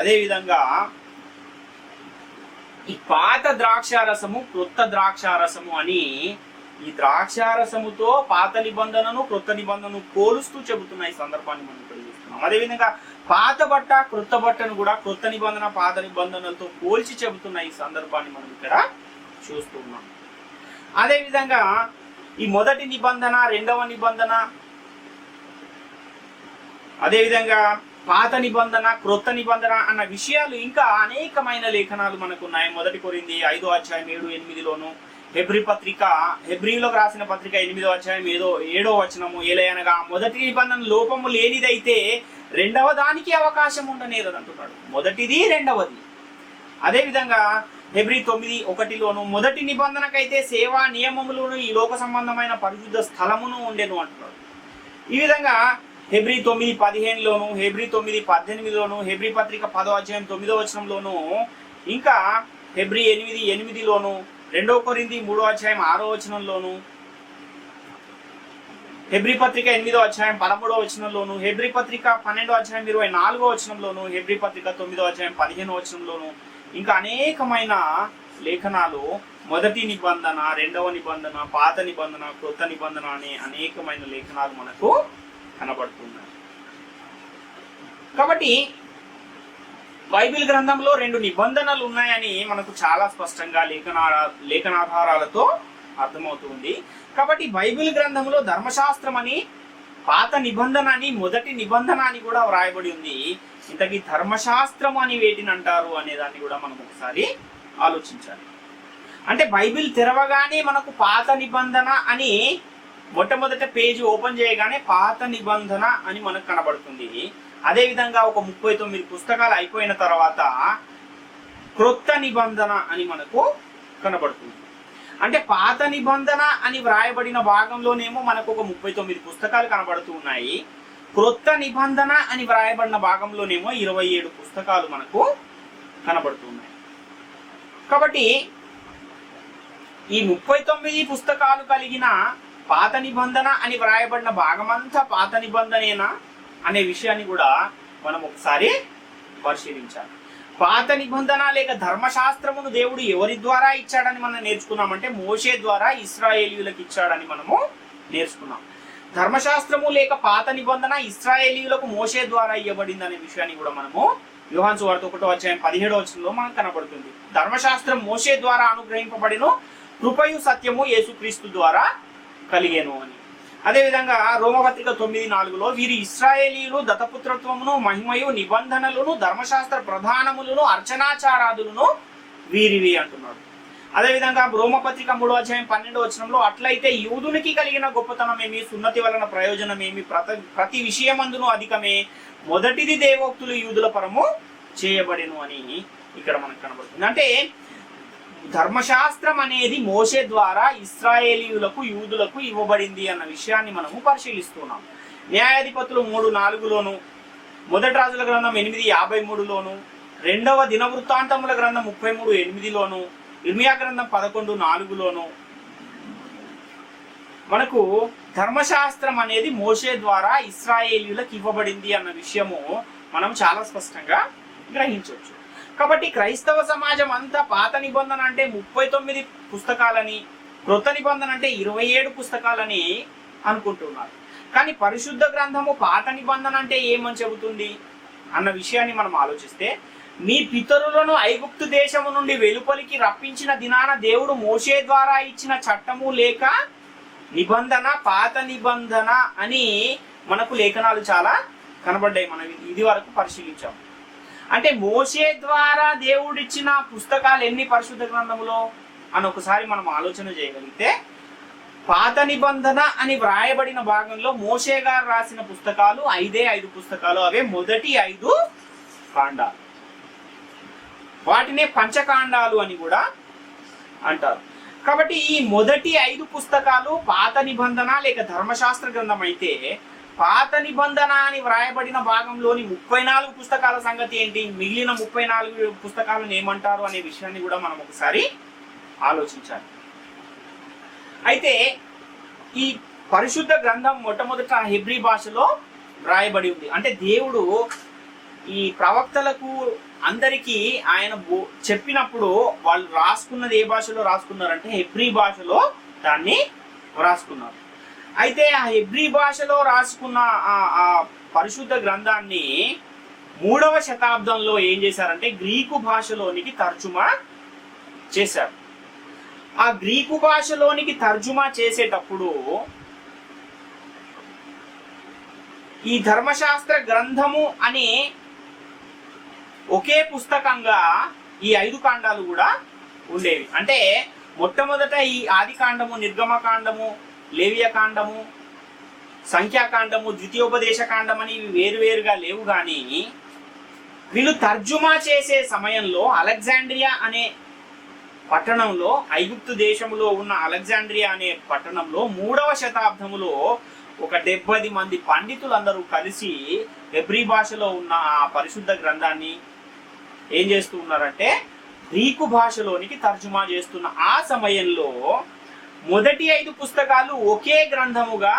అదేవిధంగా ఈ పాత ద్రాక్షారసము క్రొత్త ద్రాక్షారసము అని ఈ ద్రాక్షారసముతో పాత నిబంధనను క్రొత్త నిబంధనను పోలుస్తూ చెబుతున్న ఈ సందర్భాన్ని మనం ఇక్కడ చూస్తున్నాం. అదేవిధంగా పాత బట్ట క్రొత్త బట్టను కూడా క్రొత్త నిబంధన పాత నిబంధనలతో పోల్చి చెబుతున్న ఈ సందర్భాన్ని మనం ఇక్కడ చూస్తున్నాం. అదేవిధంగా ఈ మొదటి నిబంధన, 2వ నిబంధన, అదేవిధంగా పాత నిబంధన, క్రొత్త నిబంధన అన్న విషయాలు ఇంకా అనేకమైన లేఖనాలు మనకు ఉన్నాయి. 1 కొరింథీ 5వ అధ్యాయం 7-8లోను, హెబ్రీలోకి రాసిన పత్రిక 8వ అధ్యాయం 7వ వచనము, ఏలయనగా మొదటి నిబంధన లోపము లేనిదైతే 2వ దానికి అవకాశం ఉండనేరదు అంటున్నాడు. మొదటిది 2వది. అదేవిధంగా హెబ్రీ 9:1లోను మొదటి నిబంధనకైతే సేవా నియమములను ఈ లోక సంబంధమైన పరిశుద్ధ స్థలమును ఉండెను అంటున్నాడు. ఈ విధంగా హెబ్రీ 9:15లోను, హెబ్రీ 9:18లోను, హెబ్రీ పత్రిక 10వ అధ్యాయం 9వ వచనంలోను, ఇంకా హెబ్రీ 8:8లోను, 2 కొరింథీ 3వ అధ్యాయం 6వ వచనంలోను, హెబ్రీ పత్రిక 8వ అధ్యాయం 13వ వచనంలోను, హెబ్రీ పత్రిక 12వ అధ్యాయం 24వ వచనంలోను, హెబ్రీ పత్రిక 9వ అధ్యాయం 15వ వచనంలోను, ఇంకా అనేకమైన లేఖనాలు మొదటి నిబంధన, రెండవ నిబంధన, పాత నిబంధన, కొత్త నిబంధన అనే అనేకమైన లేఖనాలు మనకు కనబడుతున్నాయి. కాబట్టి బైబిల్ గ్రంథంలో 2 నిబంధనలు ఉన్నాయని మనకు చాలా స్పష్టంగా లేఖనాధారాలతో అర్థమవుతుంది. కాబట్టి బైబిల్ గ్రంథంలో ధర్మశాస్త్రం అని, పాత నిబంధన అని, మొదటి నిబంధన అని కూడా వ్రాయబడి ఉంది. ఇంతకీ ధర్మశాస్త్రం అని వేటిని అంటారు అనే దాన్ని కూడా మనం ఒకసారి ఆలోచించాలి. అంటే బైబిల్ తెరవగానే మనకు పాత నిబంధన అని మొట్టమొదట పేజీ ఓపెన్ చేయగానే పాత నిబంధన అని మనకు కనబడుతుంది. అదేవిధంగా ఒక 39 పుస్తకాలు అయిపోయిన తర్వాత క్రొత్త నిబంధన అని మనకు కనబడుతుంది. అంటే పాత నిబంధన అని వ్రాయబడిన భాగంలోనేమో మనకు ఒక 39 పుస్తకాలు కనబడుతూ ఉన్నాయి. క్రొత్త నిబంధన అని వ్రాయబడిన భాగంలోనేమో 27 పుస్తకాలు మనకు కనబడుతున్నాయి. కాబట్టి ఈ 39 పుస్తకాలు కలిగిన పాత నిబంధన అని వ్రాయబడిన భాగమంతా పాత నిబంధనేనా అనే విషయాన్ని కూడా మనం ఒకసారి పరిశీలించాలి. పాత నిబంధన లేక ధర్మశాస్త్రమును దేవుడు ఎవరి ద్వారా ఇచ్చాడని మనం నేర్చుకున్నామంటే మోషే ద్వారా ఇశ్రాయేలీయులకు ఇచ్చాడని మనము నేర్చుకున్నాం. ధర్మశాస్త్రము లేక పాత నిబంధన ఇశ్రాయేలీయులకు మోషే ద్వారా ఇవ్వబడింది అనే విషయాన్ని కూడా మనము యోహాను సువార్త 1వ అధ్యాయం 17వ వచనంలో మనకు కనబడుతుంది. ధర్మశాస్త్రం మోషే ద్వారా అనుగ్రహింపబడిన, కృపయు సత్యము యేసుక్రీస్తు ద్వారా కలిగేను అని. అదేవిధంగా రోమపత్రిక 9:4లో వీరి ఇశ్రాయేలీయులు దత్తపుత్రత్వమును, మహిమయు, నిబంధనలను, ధర్మశాస్త్ర ప్రధానములను, అర్చనాచారాదులను వీరివి అంటున్నాడు. అదేవిధంగా రోమపత్రిక 3వ అధ్యాయం 12వ వచనంలో అట్లయితే యూదునికి కలిగిన గొప్పతనమేమి, సున్నతి వలన ప్రయోజనమేమి, ప్రతి విషయమందును అధికమే, మొదటిది దేవోక్తులు యూదుల పరము చేయబడెను అని ఇక్కడ మనకు కనబడుతుంది. అంటే ధర్మశాస్త్రం అనేది మోషే ద్వారా ఇశ్రాయేలీయులకు, యూదులకు ఇవ్వబడింది అన్న విషయాన్ని మనము పరిశీలిస్తున్నాం. న్యాయాధిపతులు 3:4లోను, మొదటి రాజుల గ్రంథం 8:53లోను, రెండవ దినవృత్తాంతముల గ్రంథం 33:8లోను, ఇర్మియా గ్రంథం 11:4లోను మనకు ధర్మశాస్త్రం అనేది మోషే ద్వారా ఇశ్రాయేలీయులకు ఇవ్వబడింది అన్న విషయము మనం చాలా స్పష్టంగా గ్రహించవచ్చు. కాబట్టి క్రైస్తవ సమాజం అంతా పాత నిబంధన అంటే 39 పుస్తకాలని, క్రొత్త నిబంధన అంటే 27 పుస్తకాలని అనుకుంటున్నారు. కానీ పరిశుద్ధ గ్రంథము పాత నిబంధన అంటే ఏమని చెబుతుంది అన్న విషయాన్ని మనం ఆలోచిస్తే, మీ పితరులను ఐగుప్తు దేశము నుండి వెలుపలికి రప్పించిన దినాన దేవుడు మోషే ద్వారా ఇచ్చిన చట్టము లేక నిబంధన పాత నిబంధన అని మనకు లేఖనాలు చాలా కనబడ్డాయి. మనం ఇది వరకు పరిశీలించాం. అంటే మోషే ద్వారా దేవుడిచ్చిన పుస్తకాలు ఎన్ని పరిశుద్ధ గ్రంథములో అని ఒకసారి మనం ఆలోచన చేయగలిగితే, పాత నిబంధన అని వ్రాయబడిన భాగంలో మోషే గారు రాసిన పుస్తకాలు 5 పుస్తకాలు. అవే మొదటి 5 కాండాలు. వాటినే పంచకాండాలు అని కూడా అంటారు. కాబట్టి ఈ మొదటి 5 పుస్తకాలు పాత నిబంధన లేక ధర్మశాస్త్ర గ్రంథం అయితే, పాత నిబంధన అని వ్రాయబడిన భాగంలోని 34 పుస్తకాల సంగతి ఏంటి, మిగిలిన 34 పుస్తకాలను ఏమంటారు అనే విషయాన్ని కూడా మనం ఒకసారి ఆలోచించాలి. అయితే ఈ పరిశుద్ధ గ్రంథం మొట్టమొదట హెబ్రీ భాషలో వ్రాయబడి ఉంది. అంటే దేవుడు ఈ ప్రవక్తలకు అందరికీ ఆయన చెప్పినప్పుడు వాళ్ళు రాసుకున్నది ఏ భాషలో రాసుకున్నారంటే హెబ్రీ భాషలో దాన్ని రాసుకున్నారు. అయితే ఆ హెబ్రీ భాషలో రాసుకున్న ఆ పరిశుద్ధ గ్రంథాన్ని 3వ శతాబ్దంలో ఏం చేశారంటే గ్రీకు భాషలోనికి తర్జుమా చేశారు. ఆ గ్రీకు భాషలోనికి తర్జుమా చేసేటప్పుడు ఈ ధర్మశాస్త్ర గ్రంథము అనే ఒకే పుస్తకంగా ఈ 5 కాండాలు కూడా ఉండేవి. అంటే మొట్టమొదట ఈ ఆది కాండము, నిర్గమకాండము, లేవియ కాండము, సంఖ్యాకాండము, ద్వితీయోపదేశ కాండం అని ఇవి వేరువేరుగా లేవు. కానీ వీళ్ళు తర్జుమా చేసే సమయంలో అలెగ్జాండ్రియా అనే పట్టణంలో, ఐగుప్తు దేశంలో ఉన్న అలెగ్జాండ్రియా అనే పట్టణంలో 3వ శతాబ్దములో ఒక 70 మంది పండితులందరూ కలిసి హెబ్రీ భాషలో ఉన్న ఆ పరిశుద్ధ గ్రంథాన్ని ఏం చేస్తూ ఉన్నారంటే గ్రీకు భాషలోనికి తర్జుమా చేస్తున్న ఆ సమయంలో మొదటి 5 పుస్తకాలు ఒకే గ్రంథముగా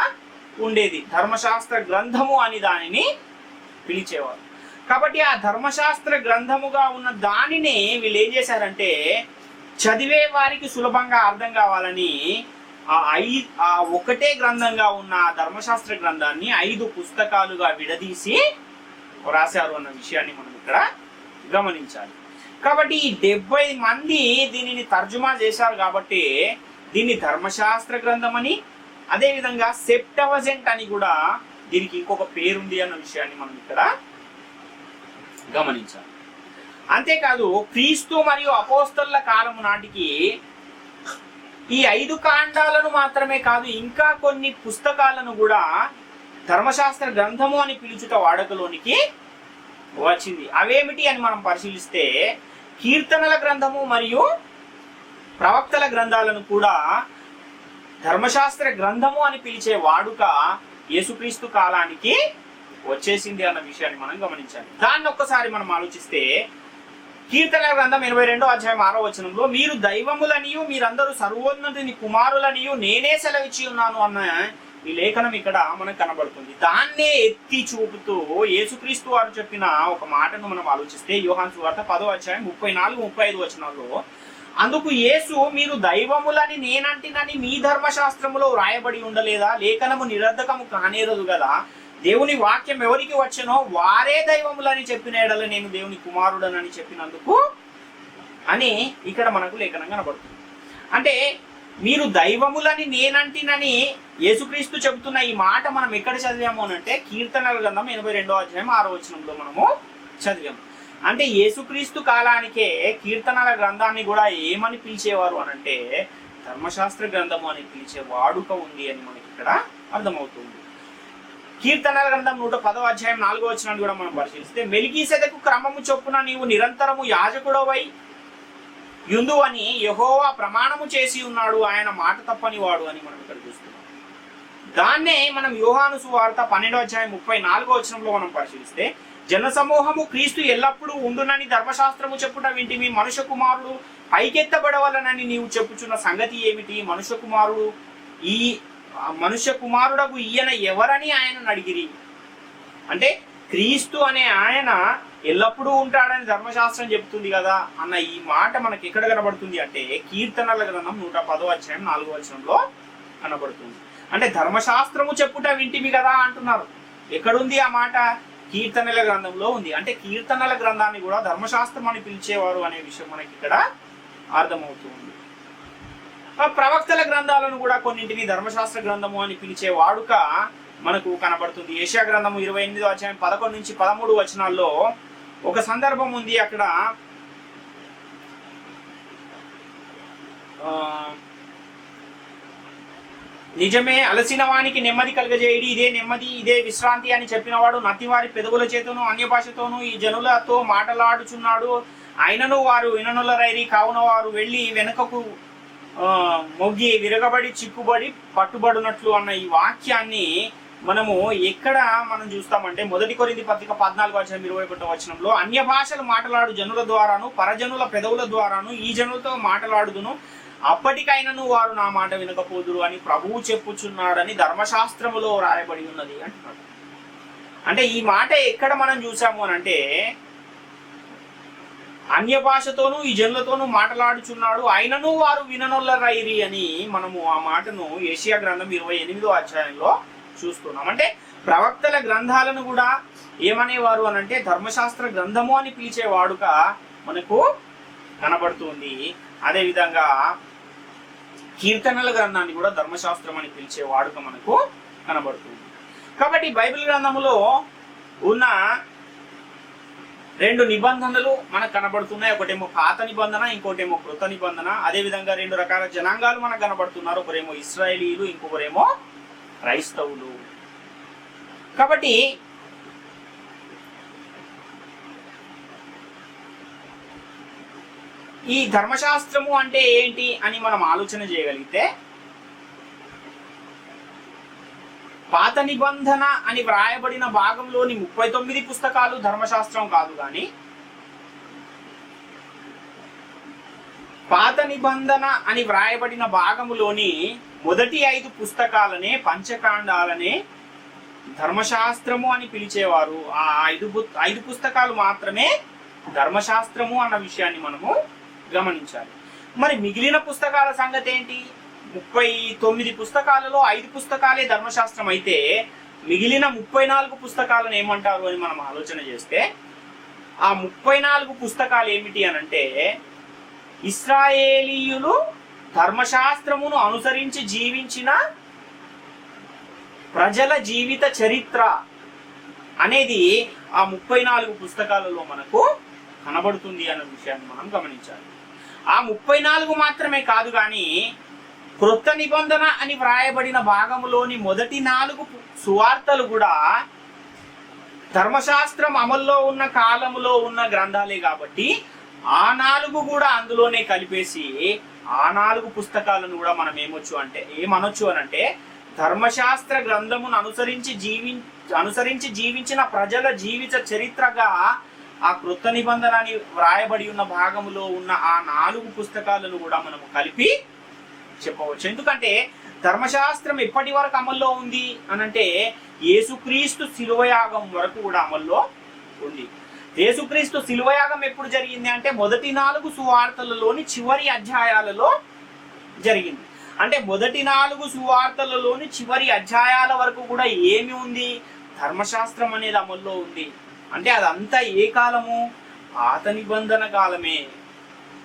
ఉండేది. ధర్మశాస్త్ర గ్రంథము అని దానిని పిలిచేవారు. కాబట్టి ఆ ధర్మశాస్త్ర గ్రంథముగా ఉన్న దానిని వీళ్ళు ఏం చేశారంటే చదివే వారికి సులభంగా అర్థం కావాలని ఆ ఒకటే గ్రంథంగా ఉన్న ఆ ధర్మశాస్త్ర గ్రంథాన్ని 5 పుస్తకాలుగా విడదీసి రాశారు అన్న విషయాన్ని మనం ఇక్కడ గమనించాలి. కాబట్టి ఈ 70 మంది దీనిని తర్జుమా చేశారు కాబట్టి దీన్ని ధర్మశాస్త్ర గ్రంథం అని, అదేవిధంగా సెప్టవజెంట్ అని కూడా దీనికి ఇంకొక పేరుంది అన్న విషయాన్ని మనం ఇక్కడ గమనించాలి. అంతేకాదు క్రీస్తు మరియు అపోస్తలుల కాలము నాటికి ఈ 5 కాండాలను మాత్రమే కాదు ఇంకా కొన్ని పుస్తకాలను కూడా ధర్మశాస్త్ర గ్రంథము అని పిలుచుట వాడుకలోనికి వచ్చింది. అవేమిటి అని మనం పరిశీలిస్తే కీర్తనల గ్రంథము మరియు ప్రవక్తల గ్రంథాలను కూడా ధర్మశాస్త్ర గ్రంథము అని పిలిచే వాడుక యేసుక్రీస్తు కాలానికి వచ్చేసింది అన్న విషయాన్ని మనం గమనించాలి. దాన్ని ఒక్కసారి మనం ఆలోచిస్తే కీర్తనల గ్రంథం 82వ అధ్యాయం 6వ వచనంలో మీరు దైవములనియు మీరందరూ సర్వోన్నతుని కుమారులనియు నేనే సెలవిచ్చి ఉన్నాను అన్న ఈ లేఖనం ఇక్కడ మనకు కనబడుతుంది. దాన్నే ఎత్తి చూపుతూ యేసుక్రీస్తు వారు చెప్పిన ఒక మాటను మనం ఆలోచిస్తే యోహాను సువార్త 10వ అధ్యాయం 34-35 వచనాల్లో అందుకు యేసు మీరు దైవములని నేనంటినని మీ ధర్మశాస్త్రములో వ్రాయబడి ఉండలేదా? లేఖనము నిరర్ధకము కానేరదు కదా. దేవుని వాక్యం ఎవరికి వచ్చనో వారే దైవములని చెప్పిన ఎడల నేను దేవుని కుమారుడనని చెప్పినందుకు అని ఇక్కడ మనకు లేఖనం కనబడుతుంది. అంటే మీరు దైవములని నేనంటినని యేసుక్రీస్తు చెబుతున్న ఈ మాట మనం ఎక్కడ చదివాము అనంటే కీర్తనల గ్రంథం 82వ అధ్యాయం 6వ వచనంలో మనము చదివాము. అంటే యేసుక్రీస్తు కాలానికే కీర్తనల గ్రంథాన్ని కూడా ఏమని పిలిచేవారు అనంటే ధర్మశాస్త్ర గ్రంథము అని పిలిచే వాడుక ఉంది అని మనకి ఇక్కడ అర్థమవుతుంది. కీర్తనల గ్రంథం 110వ అధ్యాయం 4వ వచనాన్ని కూడా మనం పరిశీలిస్తే మెల్కీసెదెకు క్రమము చొప్పున నీవు నిరంతరము యాజకుడవై యుందు అని యెహోవా ప్రమాణము చేసి ఉన్నాడు, ఆయన మాట తప్పని వాడు అని మనం ఇక్కడ చూస్తున్నాం. దాన్నే మనం యోహాను సువార్త 12వ అధ్యాయం 34వ వచనంలో మనం పరిశీలిస్తే జనసమూహము క్రీస్తు ఎల్లప్పుడూ ఉండునని ధర్మశాస్త్రము చెప్పుట వింటిమి, మనుష్య కుమారుడు పైకెత్తబడవలనని నీవు చెప్పుచున్న సంగతి ఏమిటి? మనుష్య కుమారుడకు ఈయన ఎవరని ఆయనను అడిగిరి. అంటే క్రీస్తు అనే ఆయన ఎల్లప్పుడూ ఉంటాడని ధర్మశాస్త్రం చెప్తుంది కదా అన్న ఈ మాట మనకి ఎక్కడ కనబడుతుంది అంటే కీర్తనల గ్రంథం 110వ అధ్యాయం 4వ వచనంలో కనబడుతుంది. అంటే ధర్మశాస్త్రము చెప్పుట వింటిమి కదా అంటున్నారు. ఎక్కడుంది ఆ మాట? కీర్తనల గ్రంథంలో ఉంది. అంటే కీర్తనల గ్రంథాన్ని కూడా ధర్మశాస్త్రం అని పిలిచేవారు అనే విషయం మనకి ఇక్కడ అర్థమవుతుంది. ప్రవక్తల గ్రంథాలను కూడా కొన్నింటిని ధర్మశాస్త్ర గ్రంథము అని పిలిచే వాడుక మనకు కనబడుతుంది. యెషయా గ్రంథము 28వ అధ్యాయం 11-13 వచనాల్లో ఒక సందర్భం ఉంది. అక్కడ నిజమే అలసిన వానికి నెమ్మది కలగజేయడి, ఇదే నెమ్మది ఇదే విశ్రాంతి అని చెప్పినవాడు నతివారి పెదవుల చేతను అన్య భాషతోనూ ఈ జనులతో మాటలాడుచున్నాడు, అయినను వారు విననులరైరి. కావున వారు వెళ్ళి వెనుకకు మొగ్గి విరగబడి చిక్కుబడి పట్టుబడినట్లు అన్న ఈ వాక్యాన్ని మనము ఎక్కడ మనం చూస్తామంటే 1 కొరింథీ పత్రిక 14వ అధ్యాయం 21వ వచనంలో అన్య భాషలు మాట్లాడు జనుల ద్వారాను పరజనుల పెదవుల ద్వారాను ఈ జనులతో మాట్లాడుదును, అప్పటికైనను వారు నా మాట వినకపోదురు అని ప్రభువు చెప్పుచున్నాడని ధర్మశాస్త్రములో రాయబడి ఉన్నది అంటున్నాడు. అంటే ఈ మాట ఎక్కడ మనం చూసాము అని అంటే అన్య భాషతోనూ ఈ జనులతోనూ మాట్లాడుచున్నాడు, అయినను వారు విననొల్లరైరి అని మనము ఆ మాటను యెషయా గ్రంథం 28వ అధ్యాయంలో చూస్తున్నాం. అంటే ప్రవక్తల గ్రంథాలను కూడా ఏమనేవారు అని అంటే ధర్మశాస్త్ర గ్రంథము అని పిలిచే వాడుక మనకు కనబడుతుంది. అదేవిధంగా కీర్తనల గ్రంథాన్ని కూడా ధర్మశాస్త్రం అని పిలిచే వాడుక మనకు కనబడుతుంది. కాబట్టి బైబిల్ గ్రంథములో ఉన్న 2 నిబంధనలు మనకు కనబడుతున్నాయి. ఒకటేమో పాత నిబంధన, ఇంకోటేమో కృత నిబంధన. అదేవిధంగా 2 రకాల జనాంగాలు మనకు కనబడుతున్నారు. ఒకరేమో ఇశ్రాయేలీయులు, ఇంకొకరేమో క్రైస్తవులు. కాబట్టి ఈ ధర్మశాస్త్రము అంటే ఏంటి అని మనం ఆలోచన చేయగలిగితే పాత నిబంధన అని వ్రాయబడిన భాగంలోని 39 పుస్తకాలు ధర్మశాస్త్రం కాదు కానీ పాత నిబంధన అని వ్రాయబడిన భాగములోని మొదటి 5 పుస్తకాలనే పంచకాండాలనే ధర్మశాస్త్రము అని పిలిచేవారు. ఆ 5 పుస్తకాలు మాత్రమే ధర్మశాస్త్రము అన్న విషయాన్ని మనము గమనించాలి. మరి మిగిలిన పుస్తకాల సంగతి ఏంటి? 39 పుస్తకాలలో 5 పుస్తకాలే ధర్మశాస్త్రం అయితే మిగిలిన 34 పుస్తకాలను ఏమంటారు అని మనం ఆలోచన చేస్తే ఆ 34 పుస్తకాలు ఏమిటి అనంటే ఇశ్రాయేలీయులు ధర్మశాస్త్రమును అనుసరించి జీవించిన ప్రజల జీవిత చరిత్ర అనేది ఆ 34 పుస్తకాలలో మనకు కనబడుతుంది అన్న విషయాన్ని మనం గమనించాలి. ఆ 34 మాత్రమే కాదు కానీ క్రొత్త నిబంధన అని వ్రాయబడిన భాగములోని మొదటి 4 సువార్తలు కూడా ధర్మశాస్త్రం అమల్లో ఉన్న కాలములో ఉన్న గ్రంథాలే కాబట్టి ఆ 4 కూడా అందులోనే కలిపేసి ఆ 4 పుస్తకాలను కూడా మనం ఏమనొచ్చు అనంటే ధర్మశాస్త్ర గ్రంథమును అనుసరించి జీవించిన ప్రజల జీవిత చరిత్రగా ఆ క్రొత్త నిబంధన అని వ్రాయబడి ఉన్న భాగములో ఉన్న ఆ 4 పుస్తకాలను కూడా మనము కలిపి చెప్పవచ్చు. ఎందుకంటే ధర్మశాస్త్రం ఎప్పటి వరకు అమల్లో ఉంది అనంటే యేసుక్రీస్తు శిలువయాగం వరకు కూడా అమల్లో ఉంది. యేసుక్రీస్తు శిలువయాగం ఎప్పుడు జరిగింది అంటే మొదటి 4 సువార్తలలోని చివరి అధ్యాయాలలో జరిగింది. అంటే మొదటి 4 సువార్తలలోని చివరి అధ్యాయాల వరకు కూడా ఏమి ఉంది? ధర్మశాస్త్రం అనేది అమల్లో ఉంది. అంటే అదంతా ఏ కాలము? పాత నిబంధన కాలమే.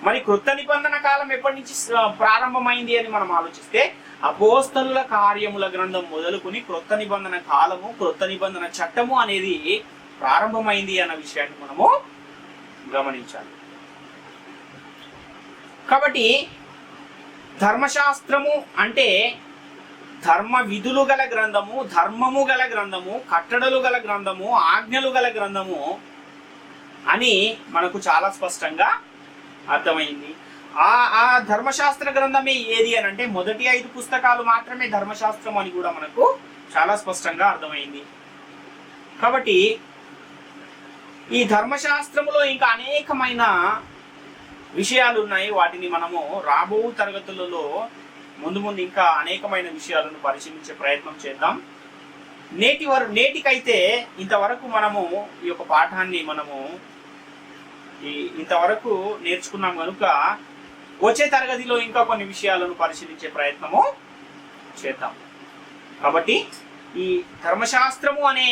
మరి క్రొత్త నిబంధన కాలం ఎప్పటి నుంచి ప్రారంభమైంది అని మనం ఆలోచిస్తే అపోస్తలుల కార్యముల గ్రంథం మొదలుకొని క్రొత్త నిబంధన కాలము, క్రొత్త నిబంధన చట్టము అనేది ప్రారంభమైంది అన్న విషయాన్ని మనము గమనించాలి. కాబట్టి ధర్మశాస్త్రము అంటే ధర్మ విధులు గల గ్రంథము, ధర్మము గల గ్రంథము, కట్టడలు గల గ్రంథము, ఆజ్ఞలు గల గ్రంథము అని మనకు చాలా స్పష్టంగా అర్థమైంది. ఆ ధర్మశాస్త్ర గ్రంథమే ఏది అని అంటే మొదటి 5 పుస్తకాలు మాత్రమే ధర్మశాస్త్రం అని కూడా మనకు చాలా స్పష్టంగా అర్థమైంది. కాబట్టి ఈ ధర్మశాస్త్రములో ఇంకా అనేకమైన విషయాలు ఉన్నాయి. వాటిని మనము రాబో తరగతులలో ముందు ఇంకా అనేకమైన విషయాలను పరిశీలించే ప్రయత్నం చేద్దాం. నేటికైతే ఇంతవరకు మనము ఈ యొక్క పాఠాన్ని మనము ఇంతవరకు నేర్చుకున్నాం కనుక వచ్చే తరగతిలో ఇంకా కొన్ని విషయాలను పరిశీలించే ప్రయత్నము చేద్దాం. కాబట్టి ఈ ధర్మశాస్త్రము అనే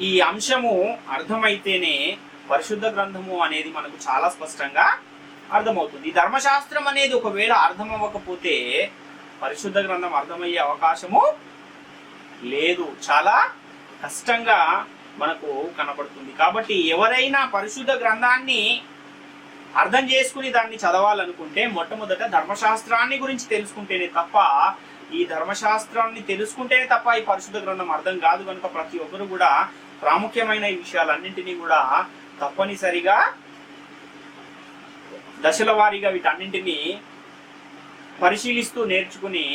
ఈ అంశము అర్థమైతేనే పరిశుద్ధ గ్రంథము అనేది మనకు చాలా స్పష్టంగా అర్థమవుతుంది. ఈ ధర్మశాస్త్రం అనేది ఒకవేళ అర్థం అవ్వకపోతే పరిశుద్ధ గ్రంథం అర్థమయ్యే అవకాశము లేదు. చాలా కష్టంగా మనకు కనబడుతుంది. కాబట్టి ఎవరైనా పరిశుద్ధ గ్రంథాన్ని అర్థం చేసుకుని దాన్ని చదవాలనుకుంటే మొట్టమొదట ధర్మశాస్త్రాన్ని గురించి తెలుసుకుంటేనే తప్ప ఈ ధర్మశాస్త్రాన్ని తెలుసుకుంటేనే తప్ప ఈ పరిశుద్ధ గ్రంథం అర్థం కాదు. కనుక ప్రతి ఒక్కరు కూడా ప్రాముఖ్యమైన ఈ విషయాలన్నింటినీ కూడా తప్పనిసరిగా దశల వారీగా వీటన్నింటినీ పరిశీలిస్తూ నేర్చుకుని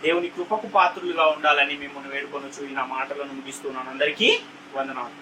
దేవుని కృపకు పాత్రులుగా ఉండాలని మిమ్మల్ని వేడుకొనొచ్చు. ఈ నా మాటలను ముగిస్తున్నాను. అందరికీ వందనాలు.